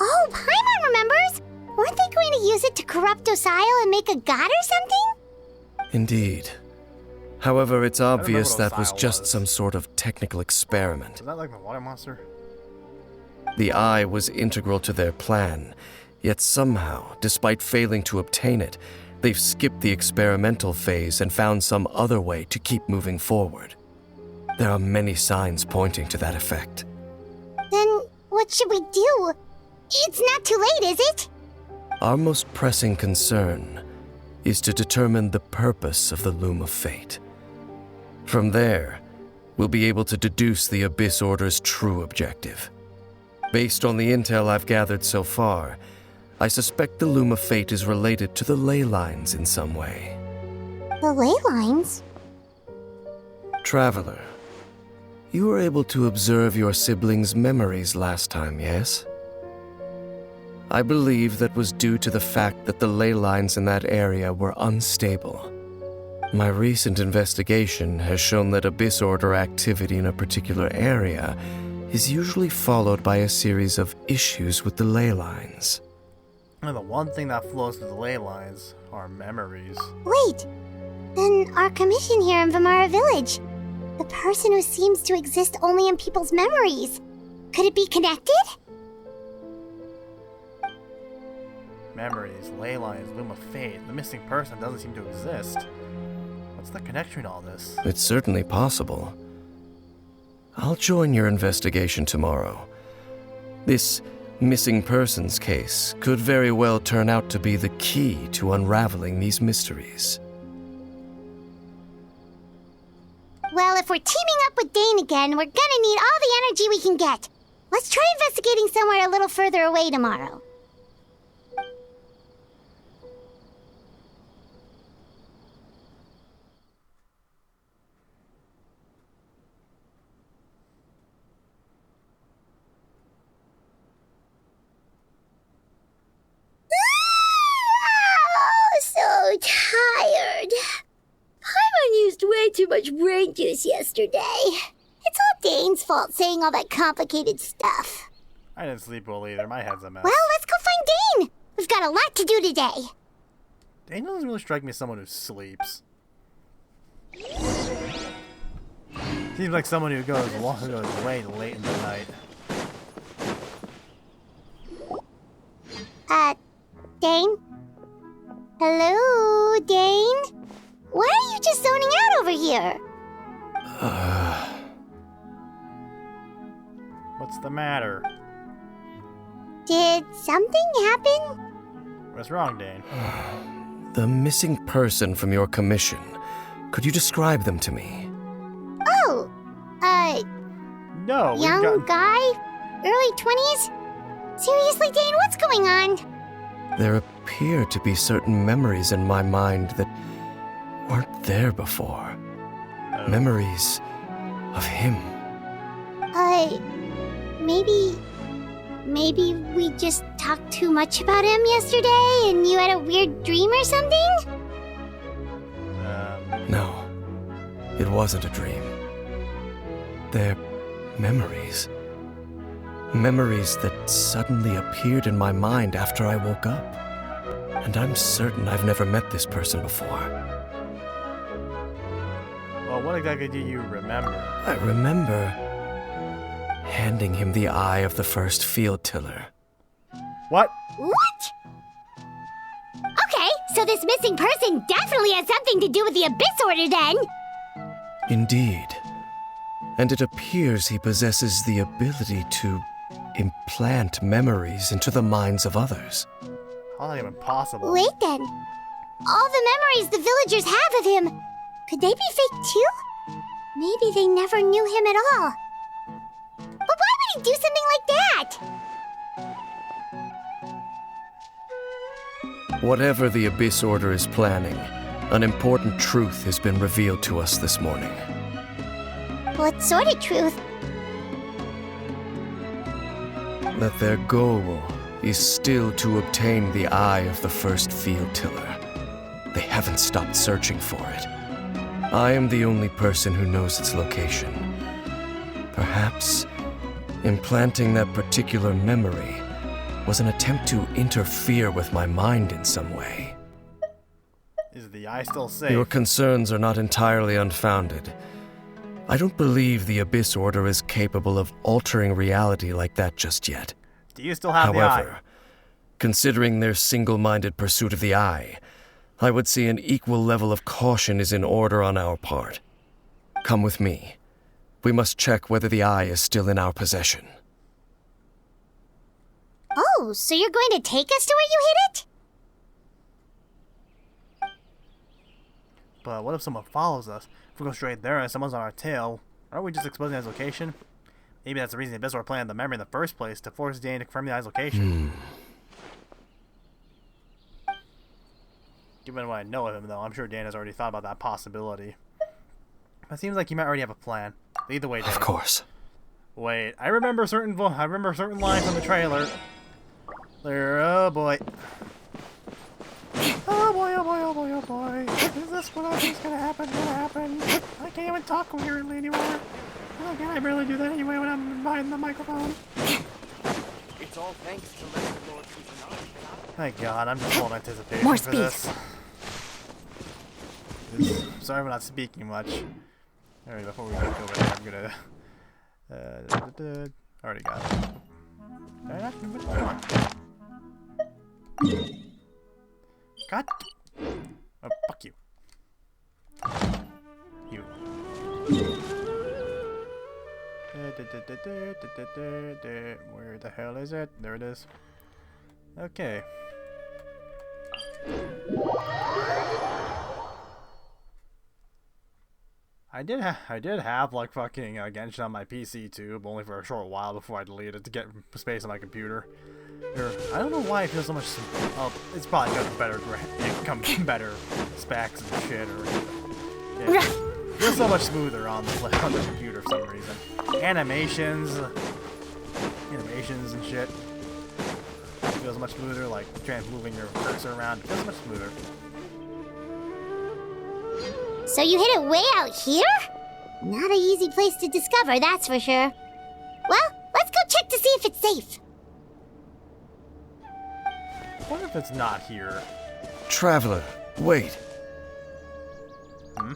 Oh, Paimon remembers! Weren't they going to use it to corrupt Osial and make a god or something? Indeed. However, it's obvious what that was Osial just was. some sort of technical experiment. Is that like the water monster? The eye was integral to their plan, yet somehow, despite failing to obtain it, they've skipped the experimental phase and found some other way to keep moving forward. There are many signs pointing to that effect. Then what should we do? It's not too late, is it? Our most pressing concern is to determine the purpose of the Loom of Fate. From there, we'll be able to deduce the Abyss Order's true objective. Based on the intel I've gathered so far, I suspect the Loom of Fate is related to the ley lines in some way. The ley lines? Traveler, you were able to observe your siblings' memories last time, yes? I believe that was due to the fact that the ley lines in that area were unstable. My recent investigation has shown that Abyss Order activity in a particular area is usually followed by a series of issues with the ley lines. And the one thing that flows through the ley lines are memories. Wait, then our commission here in Vimara Village, the person who seems to exist only in people's memories, could it be connected? Memories, ley lines, loom of fate. The missing person doesn't seem to exist. What's the connection to all this? It's certainly possible. I'll join your investigation tomorrow. This missing persons case could very well turn out to be the key to unraveling these mysteries. Well, if we're teaming up with Dane again, we're gonna need all the energy we can get. Let's try investigating somewhere a little further away tomorrow. So tired. Paimon used way too much brain juice yesterday. It's all Dane's fault saying all that complicated stuff. I didn't sleep well either. My head's a mess. Well, let's go find Dane. We've got a lot to do today. Dane doesn't really strike me as someone who sleeps. Seems like someone who goes way late in the night. Dane? Hello, Dane? Why are you just zoning out over here? What's the matter? Did something happen? What's wrong, Dane? The missing person from your commission. Could you describe them to me? Oh, No, we've young gotten... guy? Early 20s? Seriously, Dane, what's going on? There appear to be certain memories in my mind that weren't there before. Memories of him. Maybe we just talked too much about him yesterday and you had a weird dream or something? No, it wasn't a dream. They're memories. Memories that suddenly appeared in my mind after I woke up. And I'm certain I've never met this person before. Well, what exactly do you remember? I remember handing him the eye of the first field tiller. What? What? Okay, so this missing person definitely has something to do with the Abyss Order then. Indeed. And it appears he possesses the ability to implant memories into the minds of others. How is that even possible? Wait then. All the memories the villagers have of him, could they be fake too? Maybe they never knew him at all. But why would he do something like that? Whatever the Abyss Order is planning, an important truth has been revealed to us this morning. What sort of truth? That their goal is still to obtain the eye of the first field tiller. They haven't stopped searching for it. I am the only person who knows its location. Perhaps implanting that particular memory was an attempt to interfere with my mind in some way. Is the eye still safe? Your concerns are not entirely unfounded. I don't believe the Abyss Order is capable of altering reality like that just yet. Do you still have the However, eye? considering their single-minded pursuit of the eye, I would say an equal level of caution is in order on our part. Come with me. We must check whether the eye is still in our possession. Oh, so you're going to take us to where you hid it? But what if someone follows us? If we go straight there and someone's on our tail, aren't we just exposing his location? Maybe that's the reason the Abyss were planning the memory in the first place, to force Dane to confirm the eye's location. Given what I know of him, though, I'm sure Dan has already thought about that possibility. It seems like he might already have a plan. Either way, Dan. Of course. Wait, I remember certain lines from the trailer. There, oh boy. Oh boy, oh boy, oh boy, oh boy. Is this what I think's gonna happen? I can't even talk coherently anymore. Can I barely do that anyway when I'm behind the microphone? It's all thanks to Lesser Lord Kusanagi. Thank God, I'm just full of anticipation More for speed. this. Sorry I'm not speaking much. Alright, before we go over there, I'm gonna... already got it. Did I not do it? Come on. God. Oh, fuck you. You. Where the hell is it? There it is. Okay. I did have like fucking Genshin on my PC too, but only for a short while before I deleted it to get space on my computer. I don't know why it feels so much. Oh, it's probably got better specs and shit, or it feels so much smoother on the computer for some reason. Animations and shit. It feels much smoother, like moving your cursor around. It feels much smoother. So you hid it way out here? Not an easy place to discover, that's for sure. Well, let's go check to see if it's safe. What if it's not here? Traveler, wait. Hmm?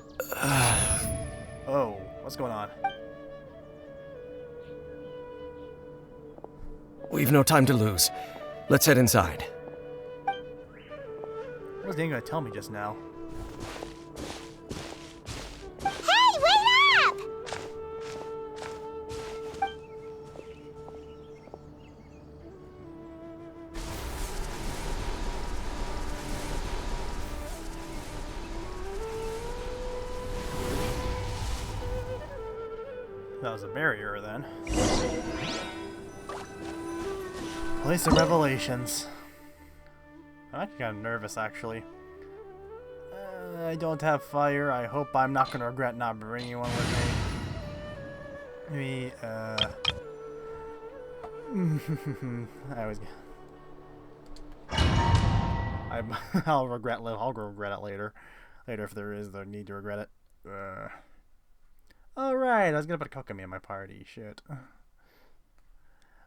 Oh, what's going on? We've no time to lose. Let's head inside. What was Dan gonna tell me just now? Hey, wait up! That was a barrier then. Place of Revelations. I'm actually kind of nervous actually. I don't have fire. I hope I'm not gonna regret not bringing one with me. I'll regret it later. Later if there is the need to regret it. Alright, I was gonna put Kokomi in my party. Shit.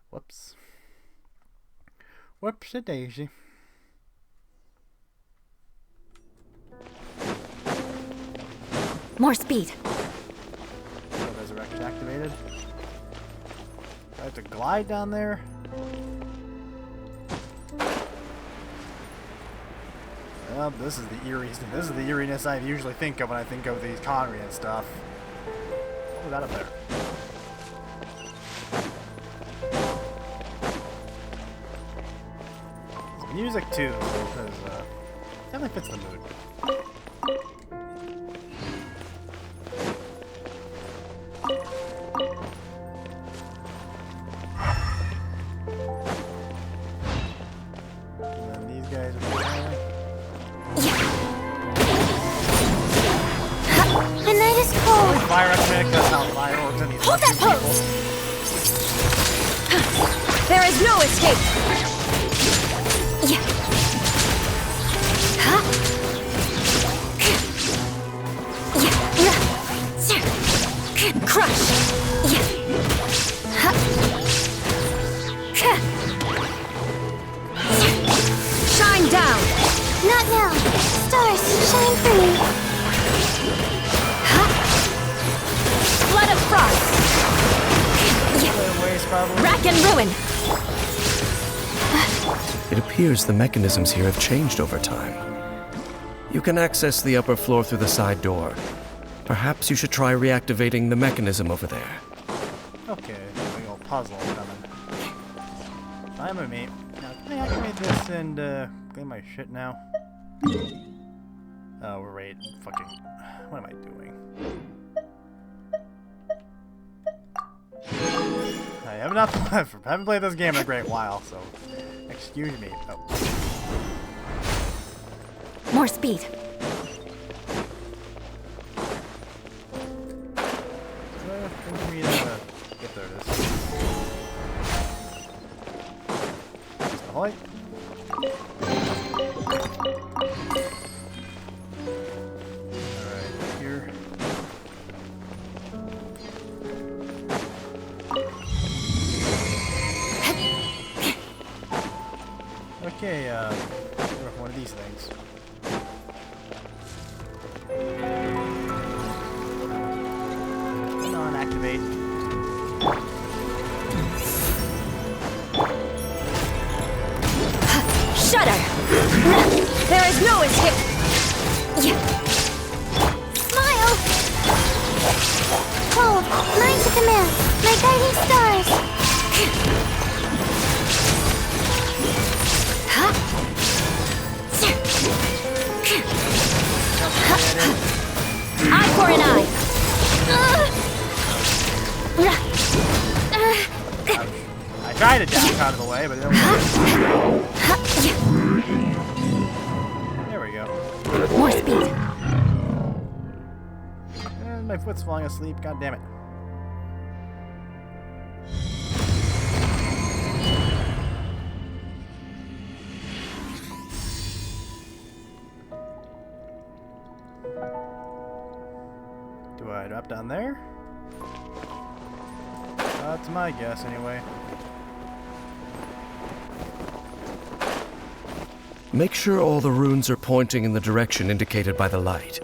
Whoops. Whoops-a-daisy. More speed. Resurrection activated. I have to glide down there. Well, this is the eeriness I usually think of when I think of these Conry and stuff. What was that up there? There's music too, because definitely fits the mood. Fire epidemic, that's how fire works in these Hold that pose! There is no escape! Crush! Shine down! Not now. Stars, shine for me. Flood of frost! Rack and ruin! It appears the mechanisms here have changed over time. You can access the upper floor through the side door. Perhaps you should try reactivating the mechanism over there. Okay, big old puzzle coming. Fine with me. Now, can I activate this and clean my shit now? Oh, wait, fucking. What am I doing? I haven't played this game in a great while, so excuse me. Oh. More speed. Yep, there it is. Ahoy. Alright, here. one of these things. Non-activate. Shudder! There is no escape! Smile! Cold, mine to command, my guiding stars. Eye for an eye! I tried to dash out of the way, but it don't work. There we go. More speed. And my foot's falling asleep. God damn it. Do I drop down there? That's my guess, anyway. Make sure all the runes are pointing in the direction indicated by the light.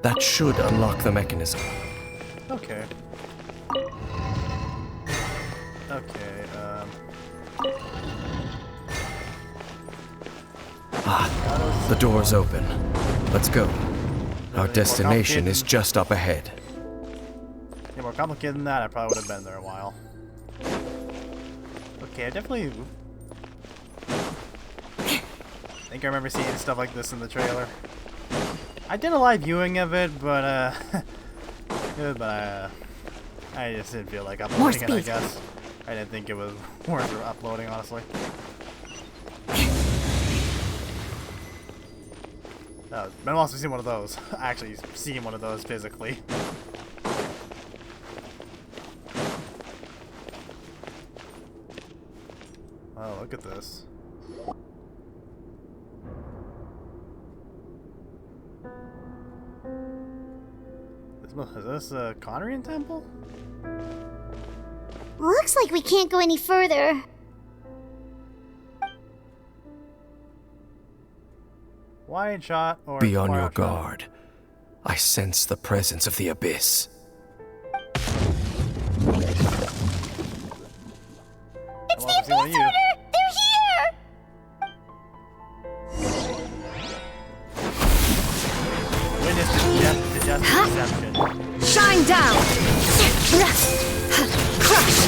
That should unlock the mechanism. Okay. Okay, The door's open. Let's go. Our destination is just up ahead. Yeah, more complicated than that, I probably would have been there a while. Okay, I definitely... I think I remember seeing stuff like this in the trailer. I did a live viewing of it, but I just didn't feel like uploading it, I guess. I didn't think it was worth uploading, honestly. Been also seen one of those. Actually seen one of those physically. Oh, look at this. Is this a Conrian temple? Looks like we can't go any further. Wide shot or Be on your shot? guard. I sense the presence of the abyss. It's the Abyss Order! They're here! Witness to just deception. Shine down! Crush!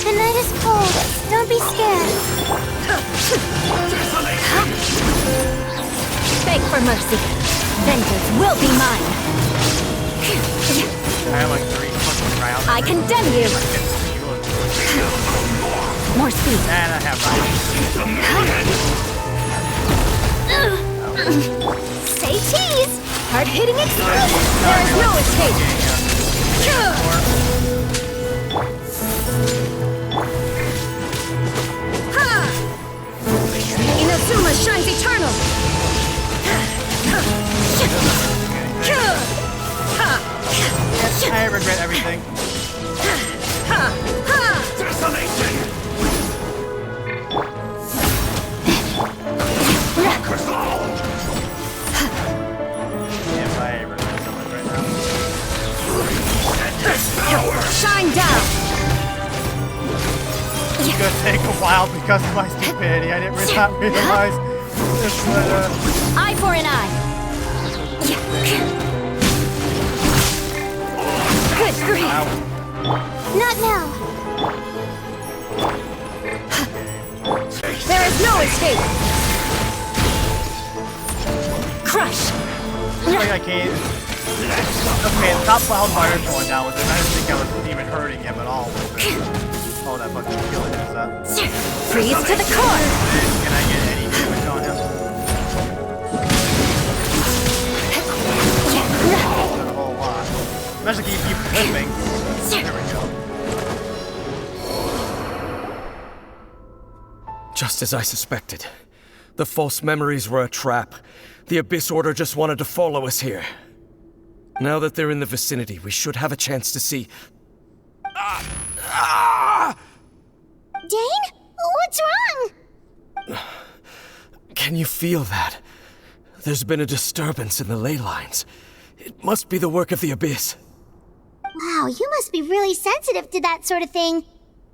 The night is cold. Don't be scared. Beg for mercy. Vengeance will be mine. I have like 3 fucking rounds. I condemn you. More speed. And I have Say cheese! Hard-hitting explosion! There is no escape! Inazuma shines eternal! I regret everything. If I regret so much right now. Shine down! It's gonna take a while because of my stupidity. I didn't not realize this would, Eye for an eye! Good grief! Not now. There is no escape! Crush! Looks like I can't. Okay, the top cloud fire is going down with it. I didn't think I was even hurting him at all with it. Oh, that fucking killing is that. Freeze to the core! Can I get any damage on him? Not a whole lot. Especially if you keep flipping. There we go. Just as I suspected. The false memories were a trap. The Abyss Order just wanted to follow us here. Now that they're in the vicinity, we should have a chance to see... Dane? What's wrong? Can you feel that? There's been a disturbance in the ley lines. It must be the work of the Abyss. Wow, you must be really sensitive to that sort of thing.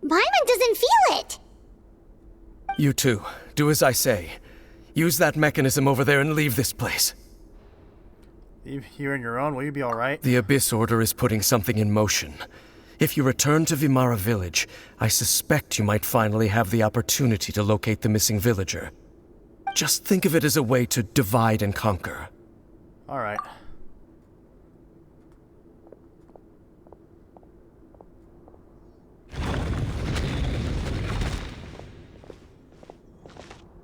Paimon doesn't feel it. You too. Do as I say. Use that mechanism over there and leave this place. You're on your own. Will you be alright? The Abyss Order is putting something in motion. If you return to Vimara Village, I suspect you might finally have the opportunity to locate the missing villager. Just think of it as a way to divide and conquer. Alright.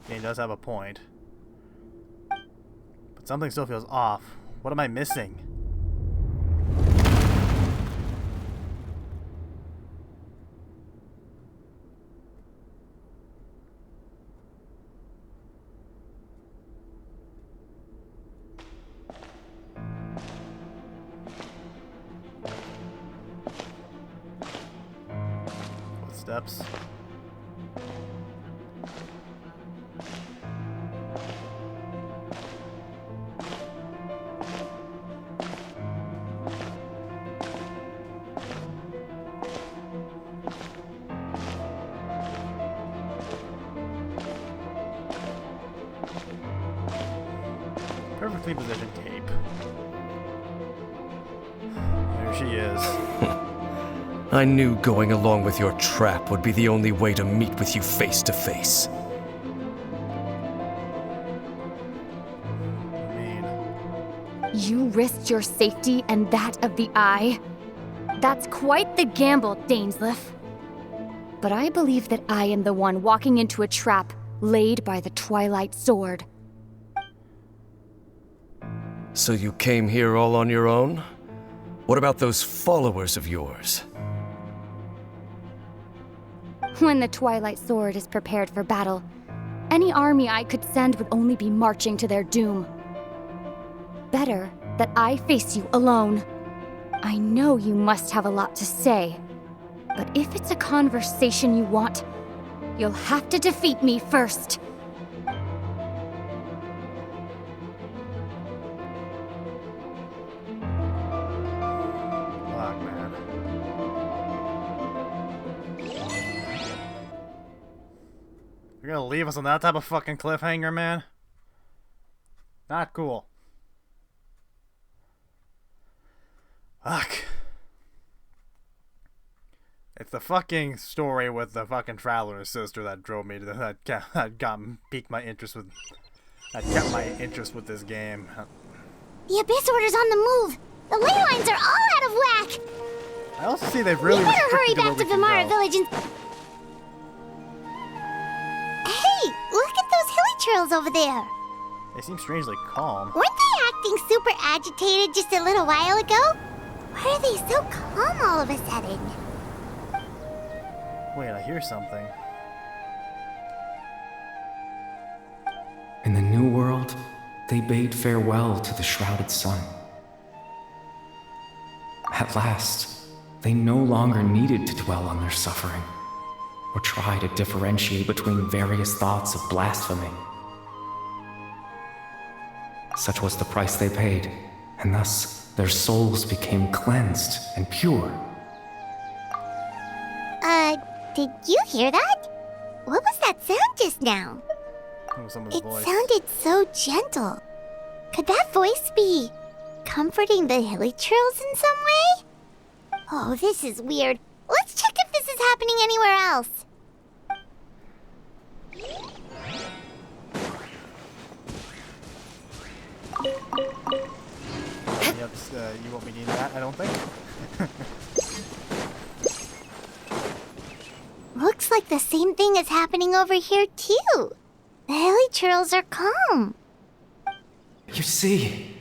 He does have a point. But something still feels off. What am I missing? Footsteps. Perfectly positioned cape. There she is. I knew going along with your trap would be the only way to meet with you face to face. I mean, You risked your safety and that of the Eye? That's quite the gamble, Dainsleif. But I believe that I am the one walking into a trap laid by the Twilight Sword. So you came here all on your own? What about those followers of yours? When the Twilight Sword is prepared for battle, any army I could send would only be marching to their doom. Better that I face you alone. I know you must have a lot to say, but if it's a conversation you want, you'll have to defeat me first. fuck, man. You're gonna leave us on that type of fucking cliffhanger, man? Not cool. Fuck. It's the fucking story with the fucking traveler's sister that drove me to piqued my interest with, that kept my interest with this game. The Abyss Order's on the move. The ley lines are all out of whack. I also see they've really We better hurry restricted back to where we Vimara can go. Village and... Hey, look at those hilly trails over there. They seem strangely calm. Weren't they acting super agitated just a little while ago? Why are they so calm all of a sudden? Wait, I hear something. In the New World, they bade farewell to the shrouded sun. At last, they no longer needed to dwell on their suffering, or try to differentiate between various thoughts of blasphemy. Such was the price they paid, and thus their souls became cleansed and pure. Did you hear that? What was that sound just now? Oh, someone's It voice. sounded so gentle. Could that voice be comforting the hilly trails in some way? Oh, this is weird. Let's check if this is happening anywhere else. Yep, you won't be needing that, I don't think. Looks like the same thing is happening over here, too. The hilly trails are calm. You see,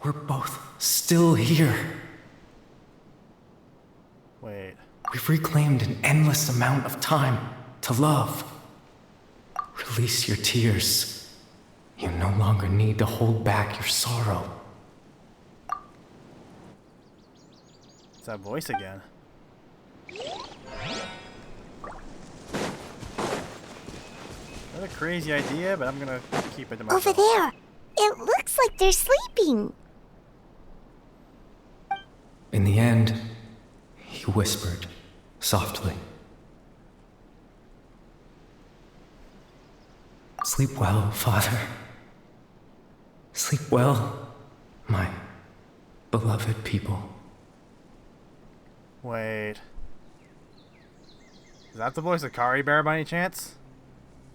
we're both still here. Wait. We've reclaimed an endless amount of time to love. Release your tears. You no longer need to hold back your sorrow. It's that voice again. Not a crazy idea, but I'm gonna keep it to myself. Over there. It looks like they're sleeping. In the end, he whispered, softly. Sleep well, Father. Sleep well, my beloved people. Wait. Is that the voice of Kari Bear by any chance?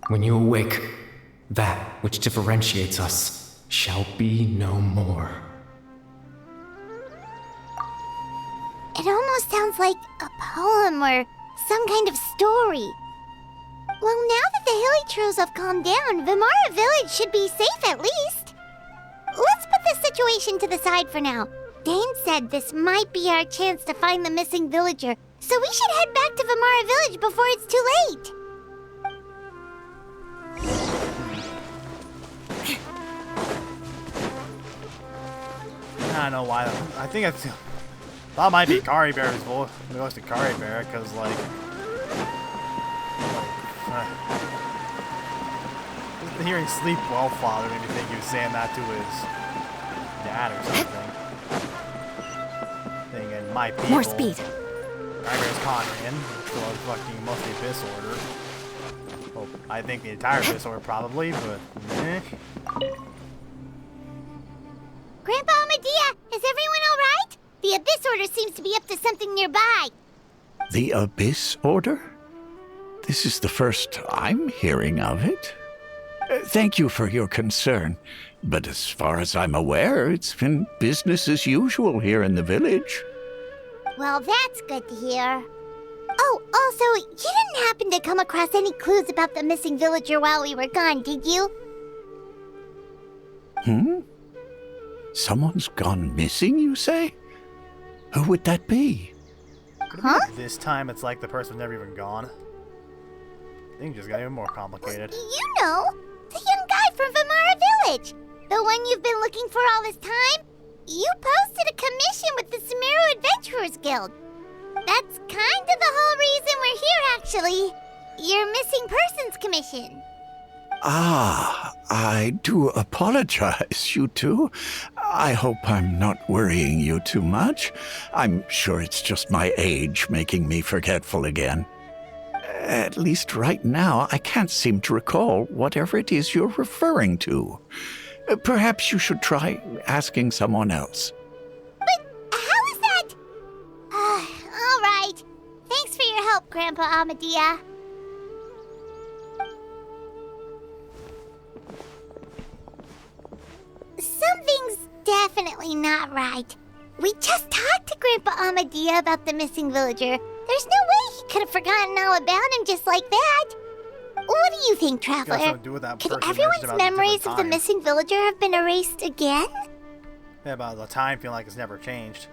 When you awake, that which differentiates us shall be no more. It almost sounds like a poem or some kind of story. Well, now that the Hilly have calmed down, Vimara Village should be safe at least. Let's put this situation to the side for now. Dane said this might be our chance to find the missing villager, so we should head back to Vimara Village before it's too late. I don't know why. I think that might be Kari Bear's voice to Kari Bear, because like just hearing "sleep well, Father" made me think he was saying that to his dad or something. Thinking my people. More speed. Kari Bear's Conrian, still fucking most of the Abyss Order. Well, I think the entire Abyss Order probably, but Grandpa Medea, is everyone alright? The Abyss Order seems to be up to something nearby. The Abyss Order? This is the first I'm hearing of it. Thank you for your concern, but as far as I'm aware, it's been business as usual here in the village. Well, that's good to hear. Oh, also, you didn't happen to come across any clues about the missing villager while we were gone, did you? Someone's gone missing, you say? Who would that be? Huh? this time it's like the person's never even gone. Things just got even more complicated. You know, the young guy from Vimara Village. The one you've been looking for all this time. You posted a commission with the Sumeru Adventurers Guild. That's kind of the whole reason we're here, actually. Your missing persons commission. Ah, I do apologize, you two. I hope I'm not worrying you too much. I'm sure it's just my age making me forgetful again. At least right now, I can't seem to recall whatever it is you're referring to. Perhaps you should try asking someone else. But how is that? All right. Thanks for your help, Grandpa Amadea. Something's definitely not right. We just talked to Grandpa Amadea about the missing villager. There's no way he could have forgotten all about him just like that. What do you think, Traveler? something to do with that Could person everyone's mentioned about the memories different of the time. missing villager have been erased again? Yeah, about the time feeling like it's never changed.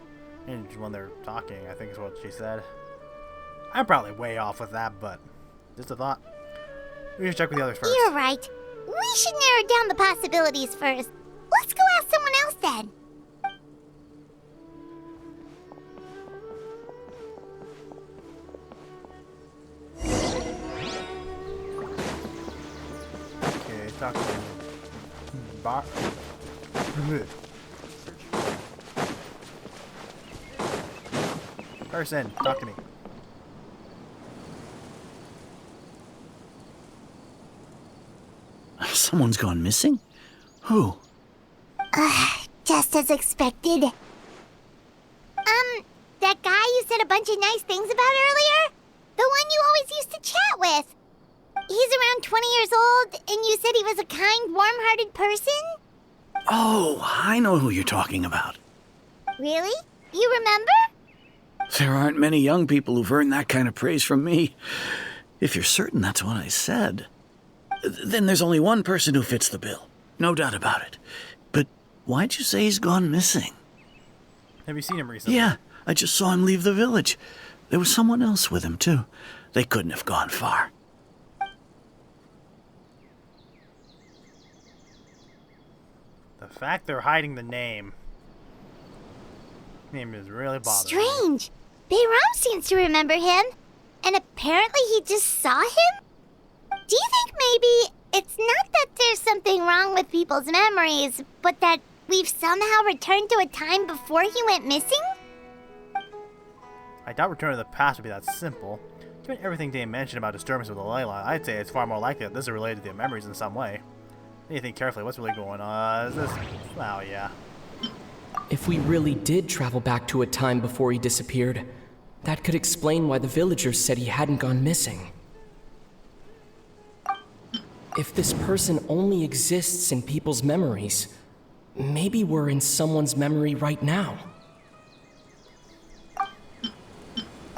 And when they're talking, I think is what she said. I'm probably way off with that, but just a thought. We should check with the others first. You're right. We should narrow down the possibilities first. Let's go ask someone else then. Okay, talk to him. Bar. Person, talk to me. Someone's gone missing? Who? Just as expected. That guy you said a bunch of nice things about earlier? The one you always used to chat with. He's around 20 years old, and you said he was a kind, warm-hearted person? Oh, I know who you're talking about. Really? You remember? There aren't many young people who've earned that kind of praise from me. If you're certain that's what I said, then there's only one person who fits the bill. No doubt about it. But why'd you say he's gone missing? Have you seen him recently? Yeah, I just saw him leave the village. There was someone else with him, too. They couldn't have gone far. The fact they're hiding the name is really bothering me. Strange. Bayram seems to remember him. And apparently he just saw him? Do you think maybe It's not that there's something wrong with people's memories, but that we've somehow returned to a time before he went missing? I doubt returning to the past would be that simple. Given everything Dane mentioned about disturbances with the ley line, I'd say it's far more likely that this is related to their memories in some way. Need to think carefully, what's really going on? Is this... Oh, yeah. If we really did travel back to a time before he disappeared, that could explain why the villagers said he hadn't gone missing. If this person only exists in people's memories, maybe we're in someone's memory right now.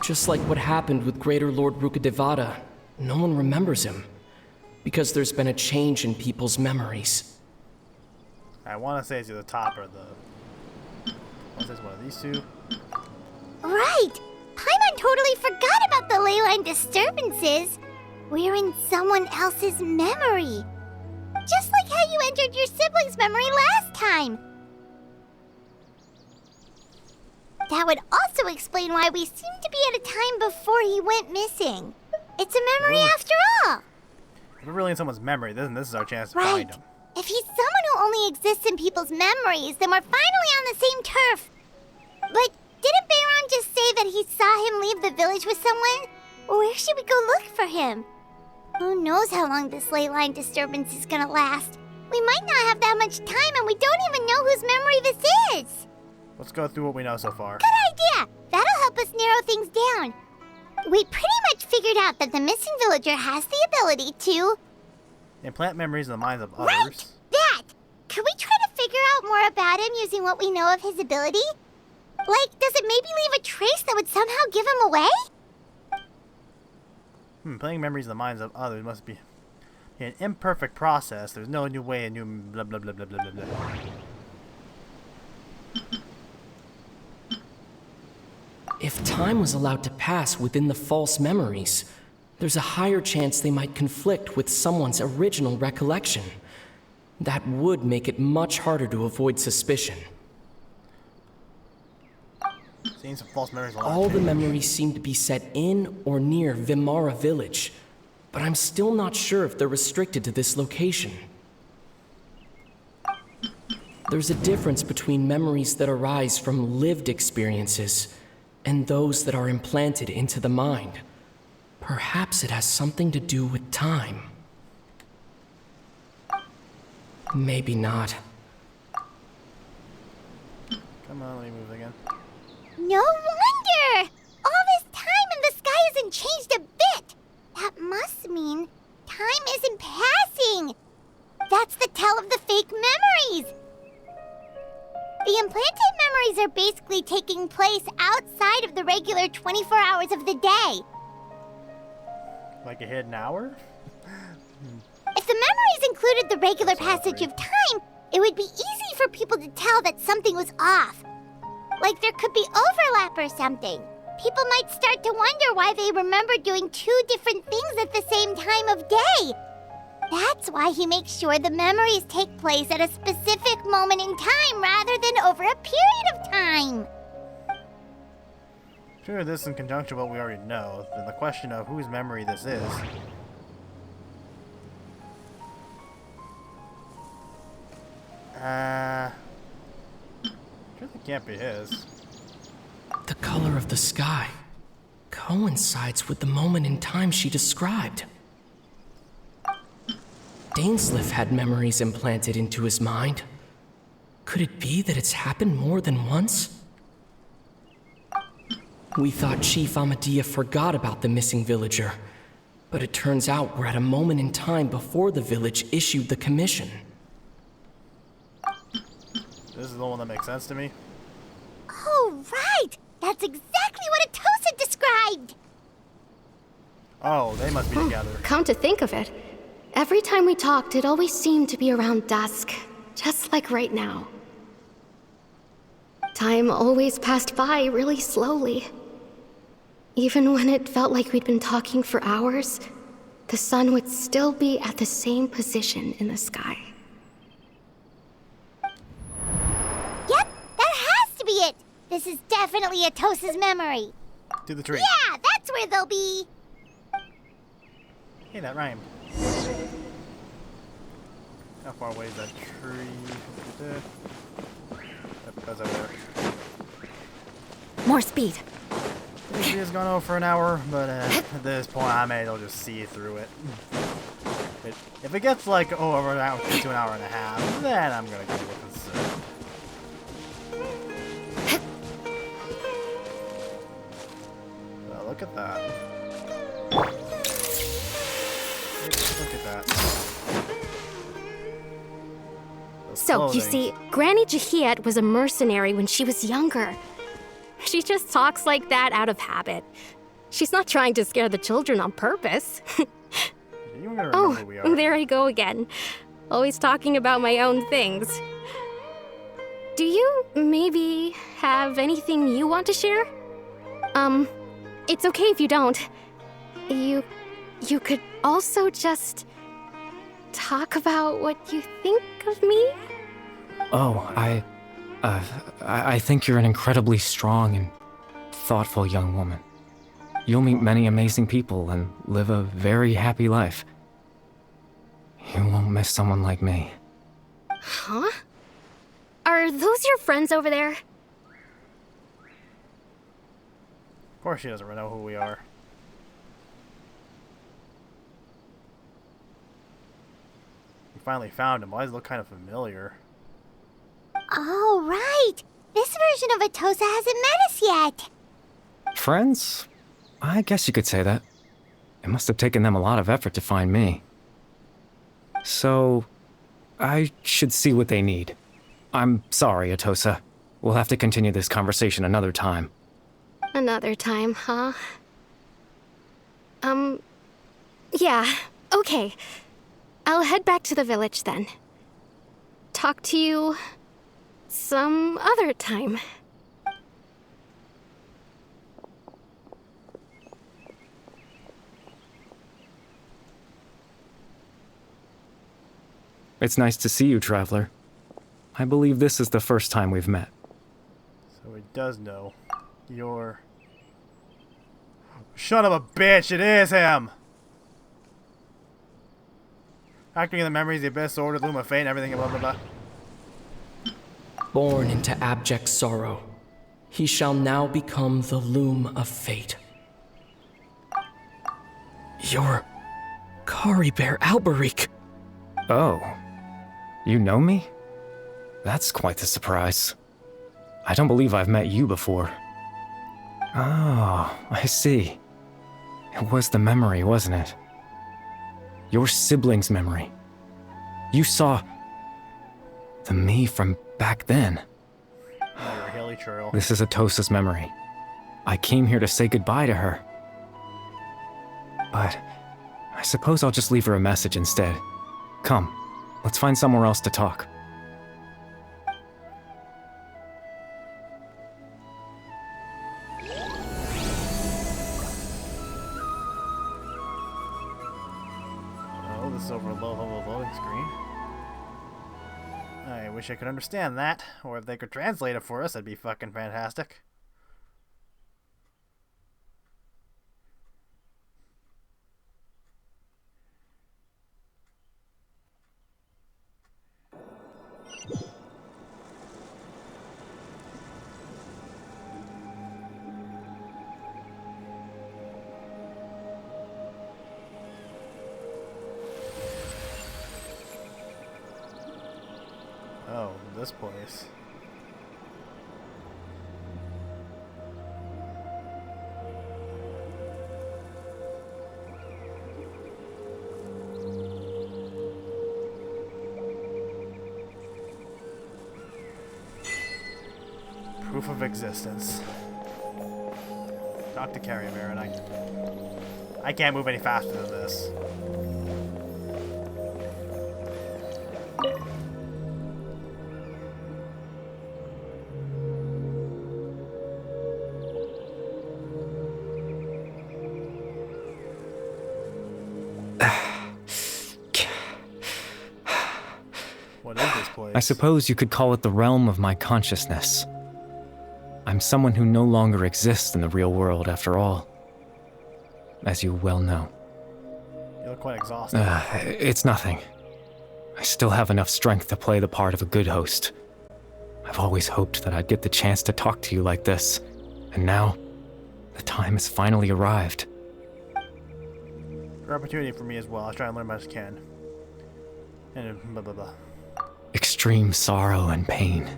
Just like what happened with Greater Lord Rukkhadevata, no one remembers him, because there's been a change in people's memories. I want to say it's either the top or the... What's this, one of these two? Right! Paimon totally forgot about the ley line disturbances. We're in someone else's memory. Just like how you entered your sibling's memory last time. That would also explain why we seem to be at a time before he went missing. It's a memory after all. If we're really in someone's memory, then this is our chance to Right. find him. If he's someone who only exists in people's memories, then we're finally on the same turf. But didn't Bayron just say that he saw him leave the village with someone? Where should we go look for him? Who knows how long this ley line disturbance is gonna last? We might not have that much time, and we don't even know whose memory this is. Let's go through what we know so far. Good idea! That'll help us narrow things down. We pretty much figured out that the missing villager has the ability to... Implant memories in the minds of Right! others. That! Could we try to figure out more about him using what we know of his ability? Like, does it maybe leave a trace that would somehow give him away? Playing memories in the minds of others must be an imperfect process. There's no new way, a new blah blah blah blah blah blah blah. If time was allowed to pass within the false memories, there's a higher chance they might conflict with someone's original recollection. That would make it much harder to avoid suspicion. Seeing some false memories. All the memories seem to be set in or near Vimara village, but I'm still not sure if they're restricted to this location. There's a difference between memories that arise from lived experiences and those that are implanted into the mind. Perhaps it has something to do with time. Maybe not. Come on, let me move again. No wonder! All this time and the sky hasn't changed a bit! That must mean time isn't passing! That's the tell of the fake memories! The implanted memories are basically taking place outside of the regular 24 hours of the day. Like a hidden hour? If the memories included the regular passage of time, it would be easy for people to tell that something was off. Like there could be overlap or something. People might start to wonder why they remember doing two different things at the same time of day. That's why he makes sure the memories take place at a specific moment in time rather than over a period of time. Sure, this in conjunction with what we already know, then the question of whose memory this is. Surely can't be his. The color of the sky coincides with the moment in time she described. Dainsleif had memories implanted into his mind. Could it be that it's happened more than once? We thought Chief Amadea forgot about the missing villager, but it turns out we're at a moment in time before the village issued the commission. This is the one that makes sense to me. Oh, right! That's exactly what Atosa described! Oh, they must be together. Come to think of it, every time we talked, it always seemed to be around dusk, just like right now. Time always passed by really slowly. Even when it felt like we'd been talking for hours, the sun would still be at the same position in the sky. Yep, that has to be it! This is definitely Atosa's memory. To the tree. Yeah, that's where they'll be. Hey, that rhymed. How far away is that tree? Yep, that's over there. More speed. The tree has gone over for an hour, but at this point I may as well just see through it. If it gets like over an hour to an hour and a half, then I'm gonna go with it. Well, look at that. Look at that. So, you see, Granny Jahiet was a mercenary when she was younger. She just talks like that out of habit. She's not trying to scare the children on purpose. Oh, there I go again. Always talking about my own things. Do you maybe have anything you want to share? It's okay if you don't. You could also just talk about what you think of me? Oh, I think you're an incredibly strong and thoughtful young woman. You'll meet many amazing people and live a very happy life. You won't miss someone like me. Huh? Are those your friends over there? Of course she doesn't know who we are. We finally found him. Why does it look kind of familiar? Oh, right. This version of Atosa hasn't met us yet. Friends? I guess you could say that. It must have taken them a lot of effort to find me. So, I should see what they need. I'm sorry, Atosa. We'll have to continue this conversation another time. Another time, huh? Yeah, okay. I'll head back to the village then. Talk to you some other time. It's nice to see you, Traveler. I believe this is the first time we've met. So he does know. You're... Son of a bitch, it is him! Factoring in the memories, the Abyss, Sword, the Loom of Fate, and everything, blah blah blah. Born into abject sorrow, he shall now become the Loom of Fate. You're... Kari Bear Alberich. Oh. You know me? That's quite the surprise. I don't believe I've met you before. Oh, I see. It was the memory, wasn't it? Your sibling's memory. You saw... the me from back then. Oh, you're a hilly churl. This is Atosa's memory. I came here to say goodbye to her. But I suppose I'll just leave her a message instead. Come, let's find somewhere else to talk. Oh, this is over a low loading screen. I wish I could understand that, or if they could translate it for us, that'd be fucking fantastic. Oh, this place. Proof of existence. Talk to Carrier Baron. I can't move any faster than this. What is this place? I suppose you could call it the realm of my consciousness. I'm someone who no longer exists in the real world, after all. As you well know. You look quite exhausted. It's nothing. I still have enough strength to play the part of a good host. I've always hoped that I'd get the chance to talk to you like this, and now, the time has finally arrived. Good opportunity for me as well. I'll try and learn as much as I can. And blah blah blah. Extreme sorrow and pain.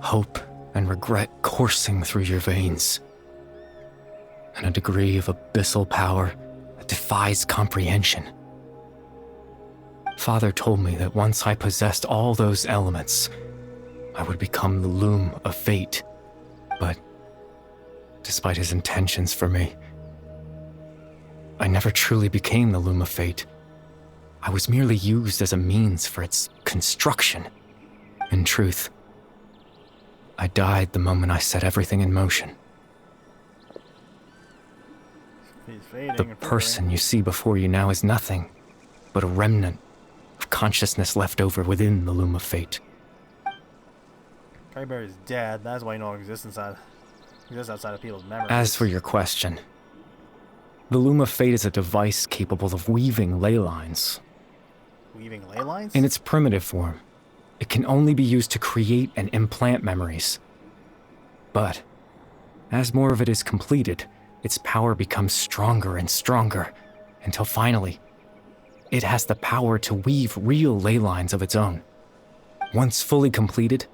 Hope and regret coursing through your veins. And a degree of abyssal power that defies comprehension. Father told me that once I possessed all those elements, I would become the loom of fate. But, despite his intentions for me, I never truly became the loom of fate. I was merely used as a means for its construction. In truth, I died the moment I set everything in motion. He's fading. The person you see before you now is nothing but a remnant of consciousness left over within the loom of fate. Cryberry is dead. That's why you know it exists outside of people's memories. As for your question, the loom of fate is a device capable of weaving ley lines. Weaving ley lines? In its primitive form, it can only be used to create and implant memories. But, as more of it is completed, its power becomes stronger and stronger, until finally, it has the power to weave real ley lines of its own. Once fully completed,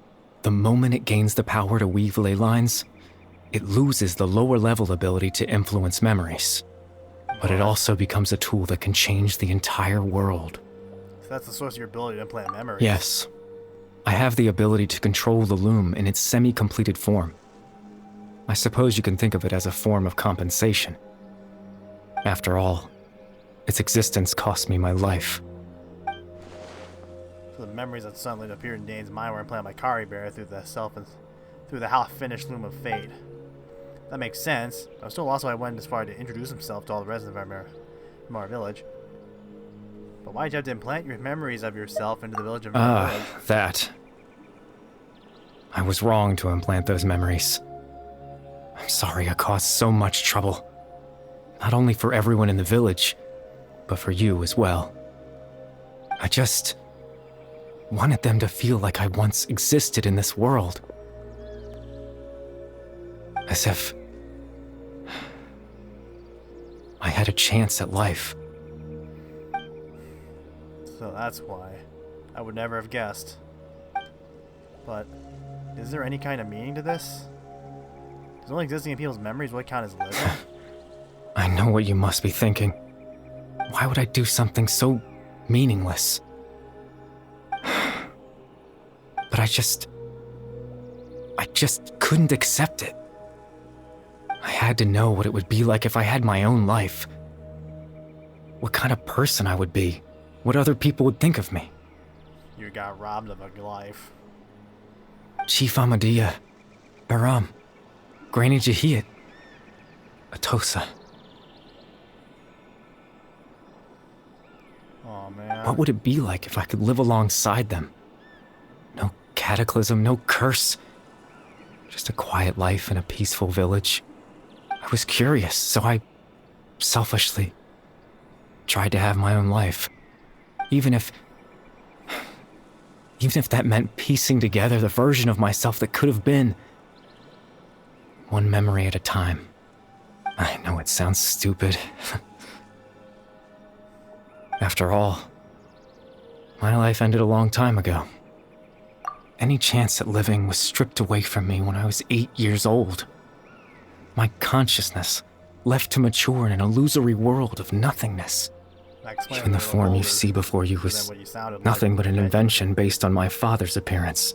the moment it gains the power to weave ley lines, it loses the lower level ability to influence memories. But it also becomes a tool that can change the entire world. So that's the source of your ability to implant memories. Yes. I have the ability to control the loom in its semi-completed form. I suppose you can think of it as a form of compensation. After all, its existence cost me my life. So the memories that suddenly appeared in Dane's mind were implanted by Caribear through the half-finished loom of fate. That makes sense. I was told also I went as far to introduce himself to all the residents of our village. But why'd you have to implant your memories of yourself into the village of our village? That. I was wrong to implant those memories. I'm sorry I caused so much trouble. Not only for everyone in the village, but for you as well. I just wanted them to feel like I once existed in this world. As if I had a chance at life. So that's why. I would never have guessed. But, is there any kind of meaning to this? Does only existing in people's memories what count as living? I know what you must be thinking. Why would I do something so meaningless? But I just couldn't accept it. I had to know what it would be like if I had my own life. What kind of person I would be. What other people would think of me. You got robbed of a life. Chief Ahmadiyya, Baram, Granny Jahiyat, Atosa. Oh man. What would it be like if I could live alongside them? No cataclysm, no curse. Just a quiet life in a peaceful village. I was curious, so I selfishly tried to have my own life. Even if that meant piecing together the version of myself that could have been. One memory at a time. I know it sounds stupid. After all, my life ended a long time ago. Any chance at living was stripped away from me when I was 8 years old. My consciousness left to mature in an illusory world of nothingness. Even the form you see before you was nothing but an invention based on my father's appearance.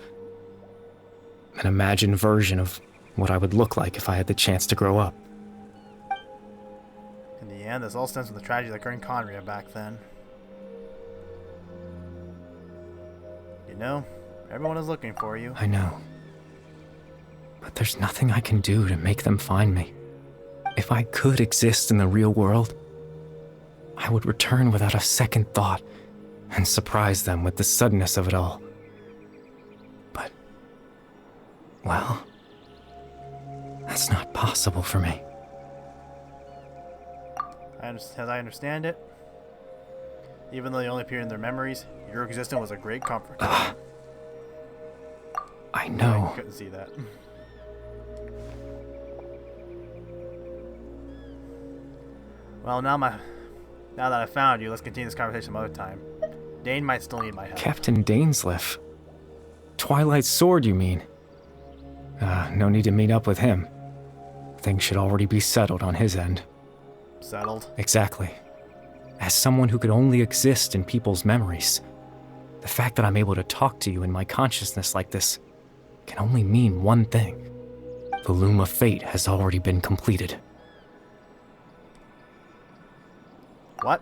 An imagined version of what I would look like if I had the chance to grow up. In the end, this all stems from the tragedy that occurred in Conria back then. You know, everyone is looking for you. I know. But there's nothing I can do to make them find me. If I could exist in the real world, I would return without a second thought and surprise them with the suddenness of it all. But, well, that's not possible for me. As I understand it, Even though they only appear in their memories, your existence was a great comfort. I know. I couldn't see that. Well, now that I found you, let's continue this conversation some other time. Dane might still need my help. Captain Dainsleif. Twilight Sword, you mean? No need to meet up with him. Things should already be settled on his end. Settled? Exactly. As someone who could only exist in people's memories, the fact that I'm able to talk to you in my consciousness like this can only mean one thing. The Loom of Fate has already been completed. What?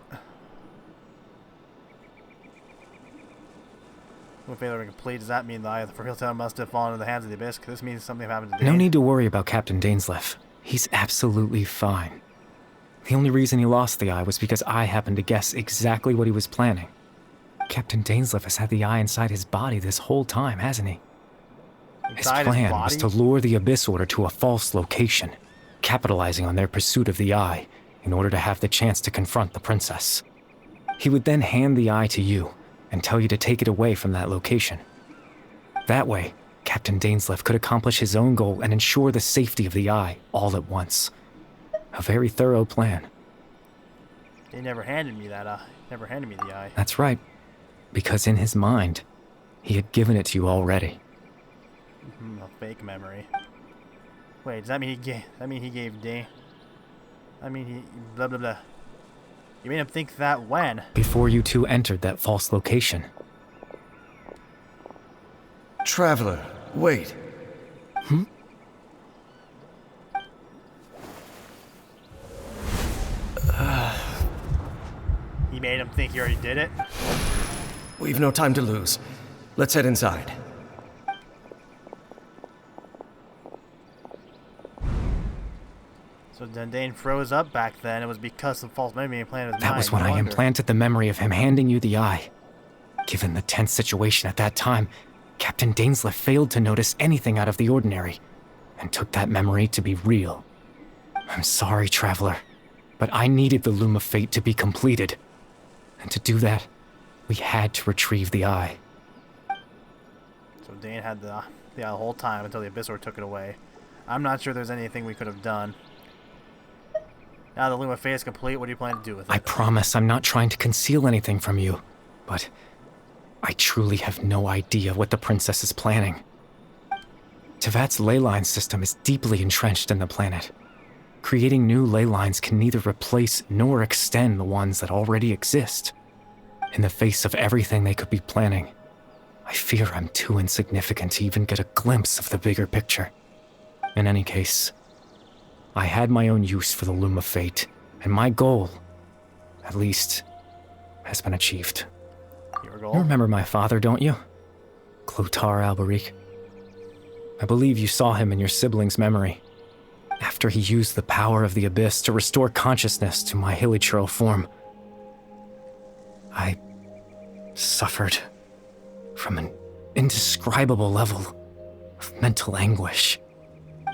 When failure to complete, does that mean the Eye of the Real Tale must have fallen into the hands of the Abyss? Because this means something happened to Dane. No need to worry about Captain Dainsleif. He's absolutely fine. The only reason he lost the eye was because I happened to guess exactly what he was planning. Captain Dainsleif has had the eye inside his body this whole time, hasn't he? His plan was to lure the Abyss Order to a false location, capitalizing on their pursuit of the eye in order to have the chance to confront the princess. He would then hand the eye to you and tell you to take it away from that location. That way, Captain Dainsleif could accomplish his own goal and ensure the safety of the eye all at once. A very thorough plan. They never handed me that, never handed me the eye. That's right. Because in his mind, he had given it to you already. A fake memory. Wait, does that mean he gave Dane? I mean, he blah blah blah. You made him think that when? Before you two entered that false location. Traveler, wait. He made him think he already did it? We've no time to lose. Let's head inside. So then Dane froze up back then. It was because some false memory implanted in his mind. That was when No I wonder. implanted the memory of him handing you the eye. Given the tense situation at that time, Captain Dainsleif failed to notice anything out of the ordinary, and took that memory to be real. I'm sorry, Traveler, but I needed the Loom of Fate to be completed. And to do that, we had to retrieve the eye. So Dane had the eye the whole time until the Abyss Order took it away. I'm not sure there's anything we could have done. Now the Loom of Fate is complete, what do you plan to do with it? I promise I'm not trying to conceal anything from you, but I truly have no idea what the princess is planning. Tevat's ley line system is deeply entrenched in the planet. Creating new ley lines can neither replace nor extend the ones that already exist. In the face of everything they could be planning, I fear I'm too insignificant to even get a glimpse of the bigger picture. In any case, I had my own use for the Loom of Fate, and my goal, at least, has been achieved. Your goal? You remember my father, don't you? Clotar Alberic. I believe you saw him in your sibling's memory. After he used the power of the Abyss to restore consciousness to my hilichurl form, I suffered from an indescribable level of mental anguish.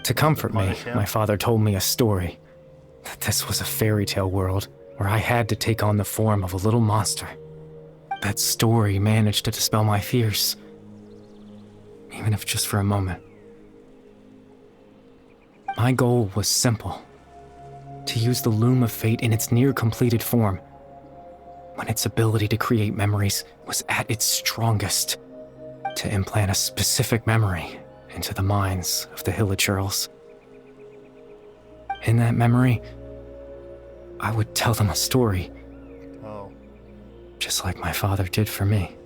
To comfort me, my father told me a story, that this was a fairy tale world where I had to take on the form of a little monster. That story managed to dispel my fears, even if just for a moment. My goal was simple: to use the Loom of Fate in its near-completed form, when its ability to create memories was at its strongest, to implant a specific memory into the minds of the hilichurls. In that memory, I would tell them a story, just like my father did for me.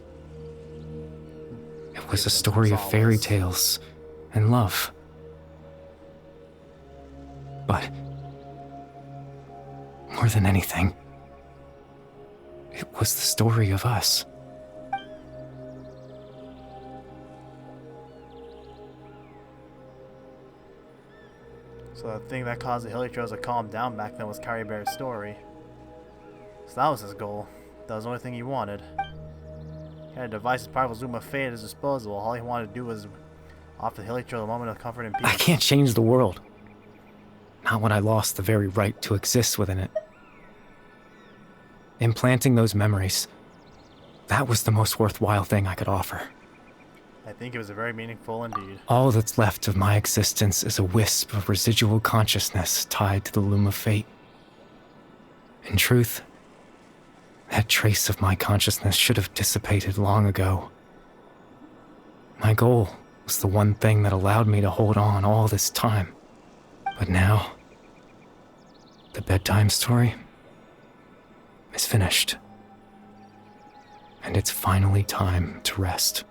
It was a story of fairy tales and love. But more than anything, it was the story of us. So the thing that caused the hilichurls to calm down back then was Carrie Bear's story. So that was his goal. That was the only thing he wanted. He had a device as powerful as Loom of Fate at his disposal. All he wanted to do was offer the hilichurl a moment of comfort and peace. I can't change the world. Not when I lost the very right to exist within it. Implanting those memories that was the most worthwhile thing I could offer. I think it was very meaningful indeed. All that's left of my existence is a wisp of residual consciousness tied to the loom of fate. In truth, that trace of my consciousness should have dissipated long ago. My goal was the one thing that allowed me to hold on all this time. But now, the bedtime story is finished. And it's finally time to rest.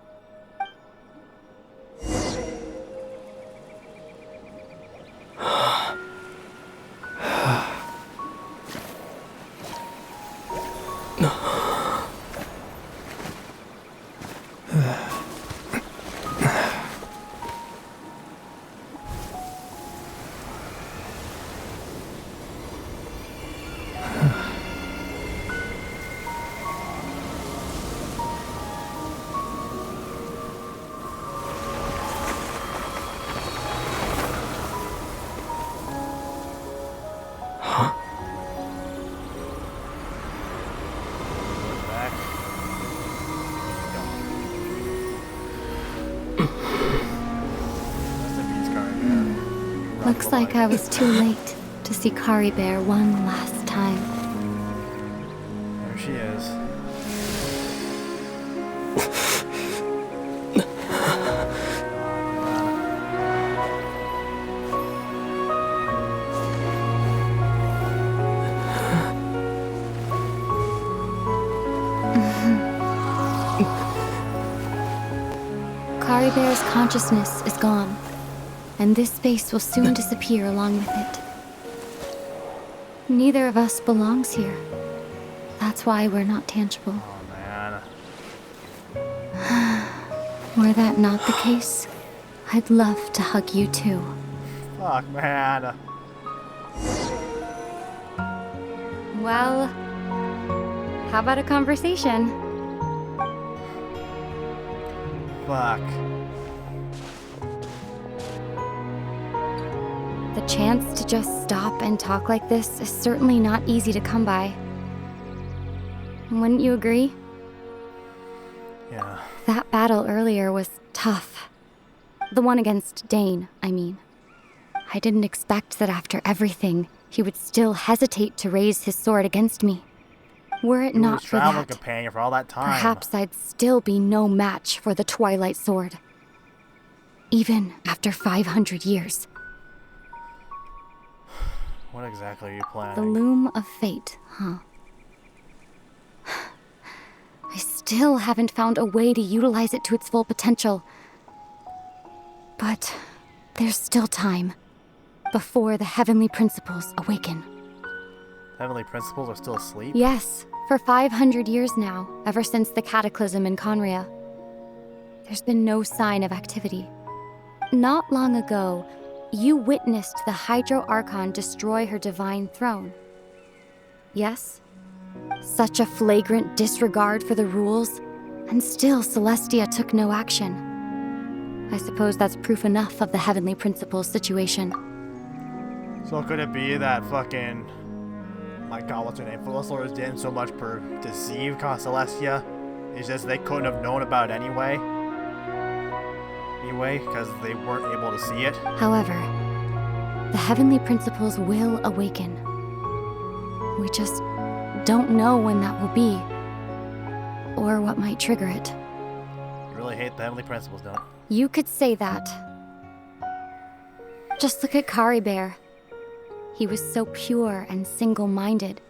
Looks like I was too late to see Kari Bear one last time. There she is. Kari Bear's consciousness is gone, and this space will soon disappear along with it. Neither of us belongs here. That's why we're not tangible. Oh man. Were that not the case, I'd love to hug you too. Fuck man. Well, how about a conversation? Fuck. The chance to just stop and talk like this is certainly not easy to come by. Wouldn't you agree? Yeah. That battle earlier was tough. The one against Dane, I mean. I didn't expect that after everything, he would still hesitate to raise his sword against me. Were it not for travel that, companion for all that time. perhaps I'd still be no match for the Twilight Sword. Even after 500 years. What exactly are you planning? The loom of fate, huh? I still haven't found a way to utilize it to its full potential. But there's still time before the heavenly principles awaken. Heavenly principles are still asleep? Yes, for 500 years now, ever since the cataclysm in Conria. There's been no sign of activity. Not long ago, you witnessed the Hydro Archon destroy her divine throne. Yes? Such a flagrant disregard for the rules, and still Celestia took no action. I suppose that's proof enough of the Heavenly Principles situation. So could it be that fucking... my god, what's her name? Phyllis didn't so much deceive Celestia? It's just they couldn't have known about it anyway? Because they weren't able to see it? However, the Heavenly Principles will awaken. We just don't know when that will be, or what might trigger it. You really hate the Heavenly Principles, don't you? You could say that. Just look at Kari Bear. He was so pure and single-minded.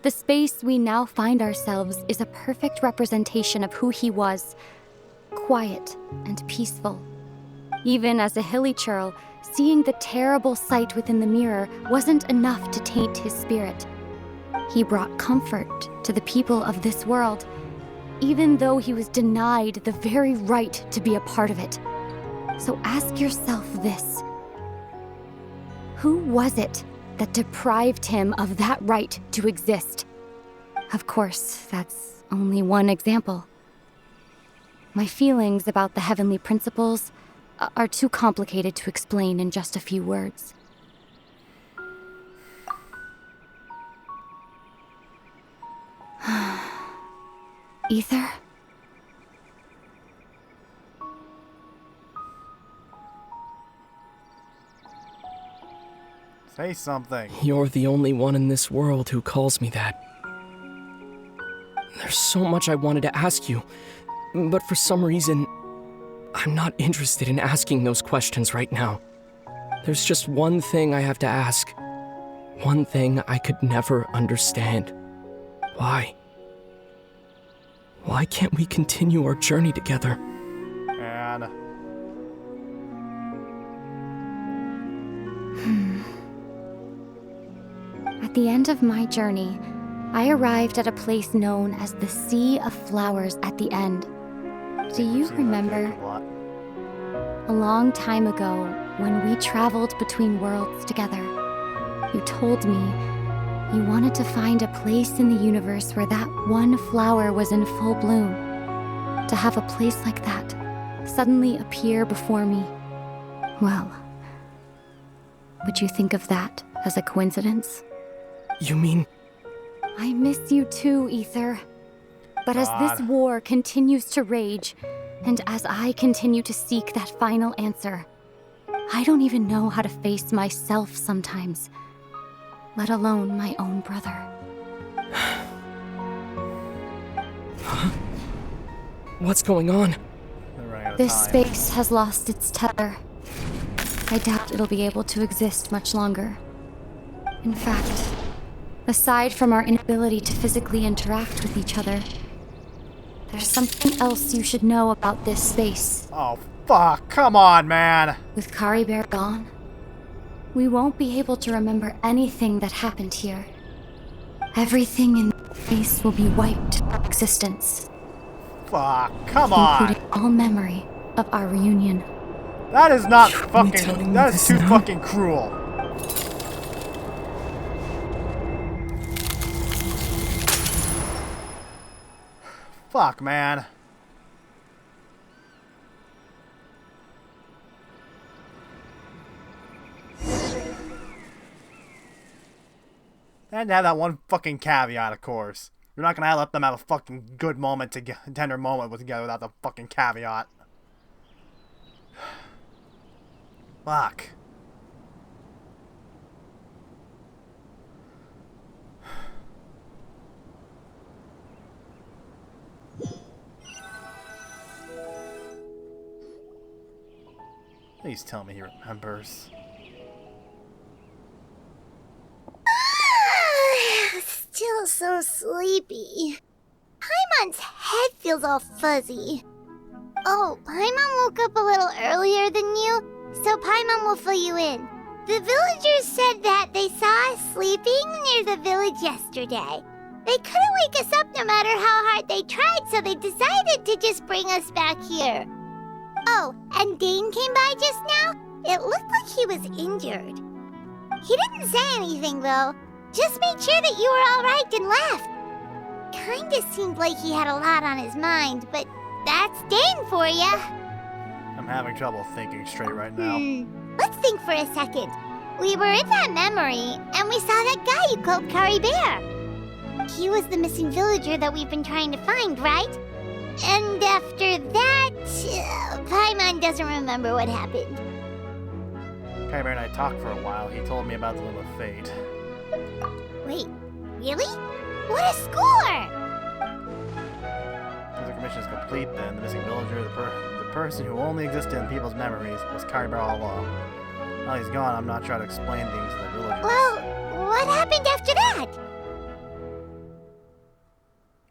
The space we now find ourselves is a perfect representation of who he was. Quiet and peaceful. Even as a hilly churl, seeing the terrible sight within the mirror wasn't enough to taint his spirit. He brought comfort to the people of this world, even though he was denied the very right to be a part of it. So ask yourself this. Who was it that deprived him of that right to exist? Of course, that's only one example. My feelings about the Heavenly Principles are too complicated to explain in just a few words. Ether? Say something. You're the only one in this world who calls me that. There's so much I wanted to ask you, but for some reason, I'm not interested in asking those questions right now. There's just one thing I have to ask. One thing I could never understand. Why? Why can't we continue our journey together? And At the end of my journey, I arrived at a place known as the Sea of Flowers at the end. Do you remember? A long time ago, when we traveled between worlds together, you told me you wanted to find a place in the universe where that one flower was in full bloom. To have a place like that suddenly appear before me. Well, would you think of that as a coincidence? You mean... I miss you too, Ether. But as this war continues to rage, and as I continue to seek that final answer, I don't even know how to face myself sometimes, let alone my own brother. What's going on? This space has lost its tether. I doubt it'll be able to exist much longer. In fact, aside from our inability to physically interact with each other, there's something else you should know about this space. oh fuck! Come on, man. With Kari Bear gone, we won't be able to remember anything that happened here. Everything in space will be wiped from existence, Fuck! Come on. including all memory of our reunion. That is not telling fucking. me That is this too now? fucking cruel. Fuck, man. And to have that one fucking caveat, of course. You're not gonna let them have a fucking good moment, tender moment together without the fucking caveat. Fuck. Please tell me he remembers. Still so sleepy. Paimon's head feels all fuzzy. Oh, Paimon woke up a little earlier than you, so Paimon will fill you in. The villagers said that they saw us sleeping near the village yesterday. They couldn't wake us up no matter how hard they tried, so they decided to just bring us back here. Oh, and Dane came by just now. It looked like he was injured. He didn't say anything, though. Just made sure that you were all right and left. Kinda seemed like he had a lot on his mind, but that's Dane for ya. I'm having trouble thinking straight right now. Let's think for a second. We were in that memory, and we saw that guy you called Kari Bear. He was the missing villager that we've been trying to find, right? And after that, Paimon doesn't remember what happened. Kari Bear and I talked for a while. He told me about the Loom of Fate. Wait, really? What a score! If the commission is complete, then the missing villager, the person who only existed in people's memories, was Kari Bear all along. Now he's gone, I'm not trying to explain things to the villagers. Well, what happened after that?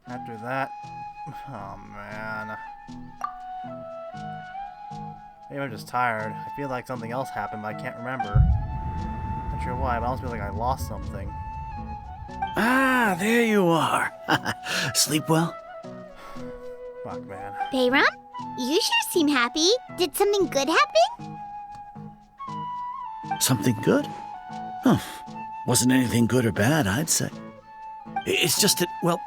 After that... Oh, man. Maybe I'm just tired. I feel like something else happened, but I can't remember. Not sure why, but I almost feel like I lost something. Ah, there you are. Sleep well? Fuck, man. Bayram, you sure seem happy. Did something good happen? Something good? Huh. Wasn't anything good or bad, I'd say. It's just that, well,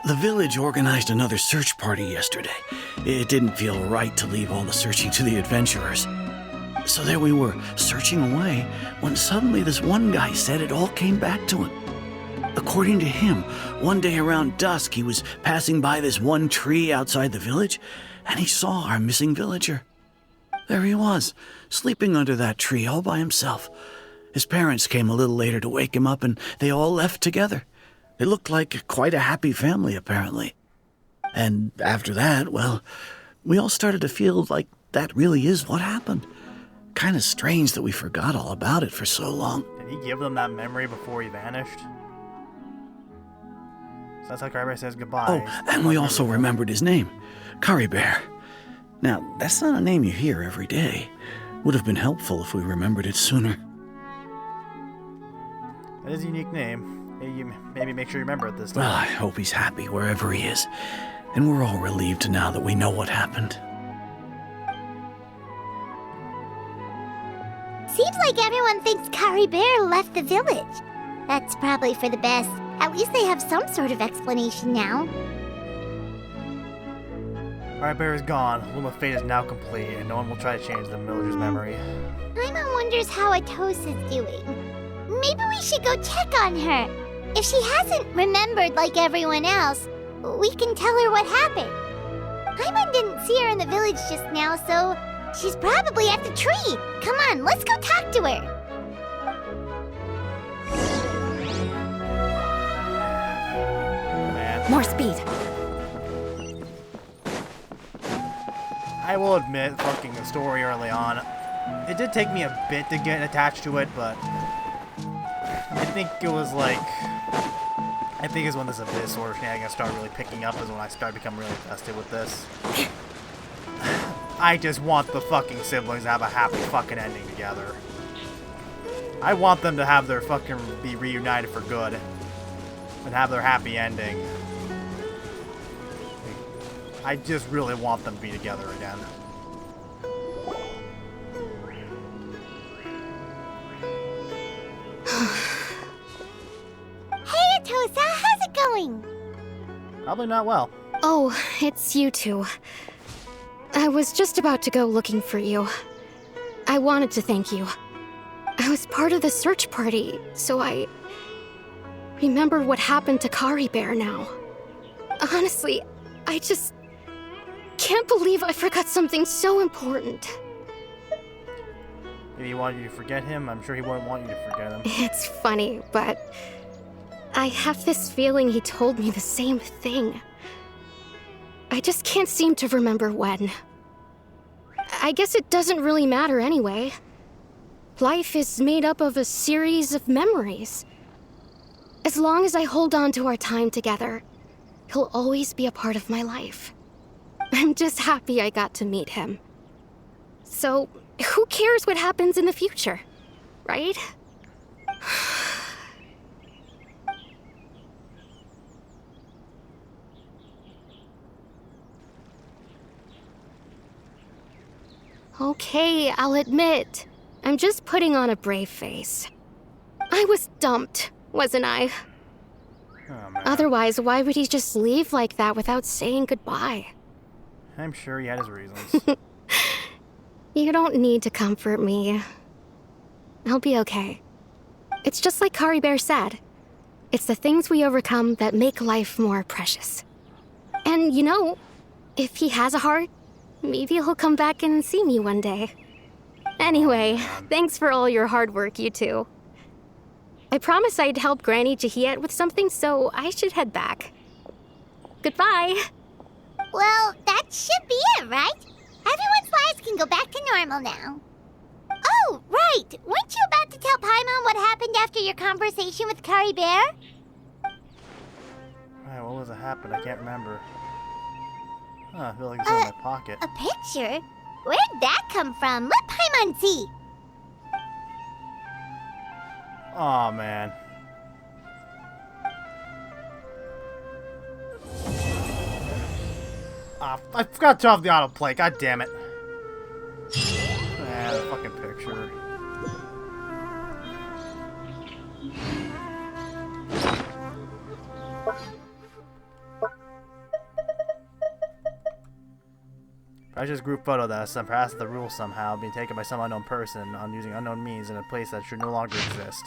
the village organized another search party yesterday. It didn't feel right to leave all the searching to the adventurers. So there we were, searching away, when suddenly this one guy said it all came back to him. According to him, one day around dusk he was passing by this one tree outside the village, and he saw our missing villager. There he was, sleeping under that tree all by himself. His parents came a little later to wake him up, and they all left together. They looked like quite a happy family, apparently. And after that, well, we all started to feel like that really is what happened. Kind of strange that we forgot all about it for so long. Did he give them that memory before he vanished? So that's how Crybear says goodbye. Oh, and we also remembered his name, Curry Bear. Now, that's not a name you hear every day. Would have been helpful if we remembered it sooner. That is a unique name. Maybe make sure you remember it this time. Well, I hope he's happy wherever he is. And we're all relieved now that we know what happened. Seems like everyone thinks Curry Bear left the village. That's probably for the best. At least they have some sort of explanation now. Crybear is gone. Luma's fate is now complete, and no one will try to change the villager's memory. Paimon wonders how Atosa's doing. Maybe we should go check on her. If she hasn't remembered like everyone else, we can tell her what happened. Paimon didn't see her in the village just now, so she's probably at the tree. Come on, let's go talk to her. Man. More speed. I will admit, fucking the story early on, it did take me a bit to get attached to it, but I think it was like, I think is when this Abyss sort of shenanigans start really picking up, is when I start becoming really invested with this. I just want the fucking siblings to have a happy fucking ending together. I want them to have their fucking, be reunited for good, and have their happy ending. I just really want them to be together again. Hey, Atosa, how's it going? Probably not well. Oh, it's you two. I was just about to go looking for you. I wanted to thank you. I was part of the search party, so I remember what happened to Curry Bear now. Honestly, I just can't believe I forgot something so important. If he wanted you to forget him, I'm sure he wouldn't want you to forget him. It's funny, but I have this feeling he told me the same thing. I just can't seem to remember when. I guess it doesn't really matter anyway. Life is made up of a series of memories. As long as I hold on to our time together, he'll always be a part of my life. I'm just happy I got to meet him. So, who cares what happens in the future, right? Okay, I'll admit, I'm just putting on a brave face. I was dumped, wasn't I? Oh, man. Otherwise, why would he just leave like that without saying goodbye? I'm sure he had his reasons. You don't need to comfort me. I'll be okay. It's just like Curry Bear said. It's the things we overcome that make life more precious. And you know, if he has a heart, maybe he'll come back and see me one day. Anyway, thanks for all your hard work, you two. I promised I'd help Granny Jahiet with something, so I should head back. Goodbye! Well, that should be it, right? Everyone's lives can go back to normal now. Oh, right! Weren't you about to tell Paimon what happened after your conversation with Curry Bear? Alright, what was it happened? I can't remember. Huh, I feel like it's in my pocket. A picture? Where'd that come from? Let Paimon see. Aw, man. Ah, I forgot to turn off the autoplay. God damn it. Ah, the fucking picture. Precious group photo that has surpassed the rules somehow, being taken by some unknown person on using unknown means in a place that should no longer exist.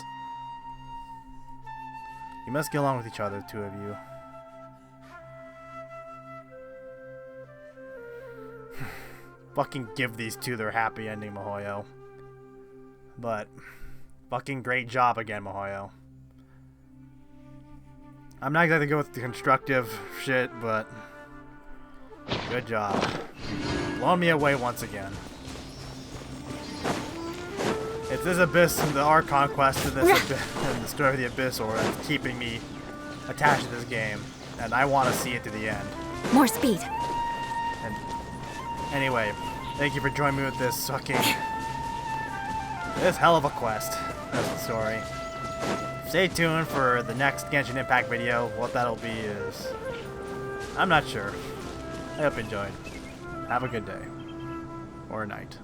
You must get along with each other, two of you. Fucking give these two their happy ending, Mihoyo. But, fucking great job again, Mihoyo. I'm not exactly good with the constructive shit, but good job. Blowing me away once again. It's this Abyss and the Archon quest and this and the story of the Abyss Order that's keeping me attached to this game, and I want to see it to the end. More speed. And anyway, thank you for joining me with this fucking this hell of a quest. That's the story. Stay tuned for the next Genshin Impact video. What that'll be is I'm not sure. I hope you enjoyed. Have a good day or a night.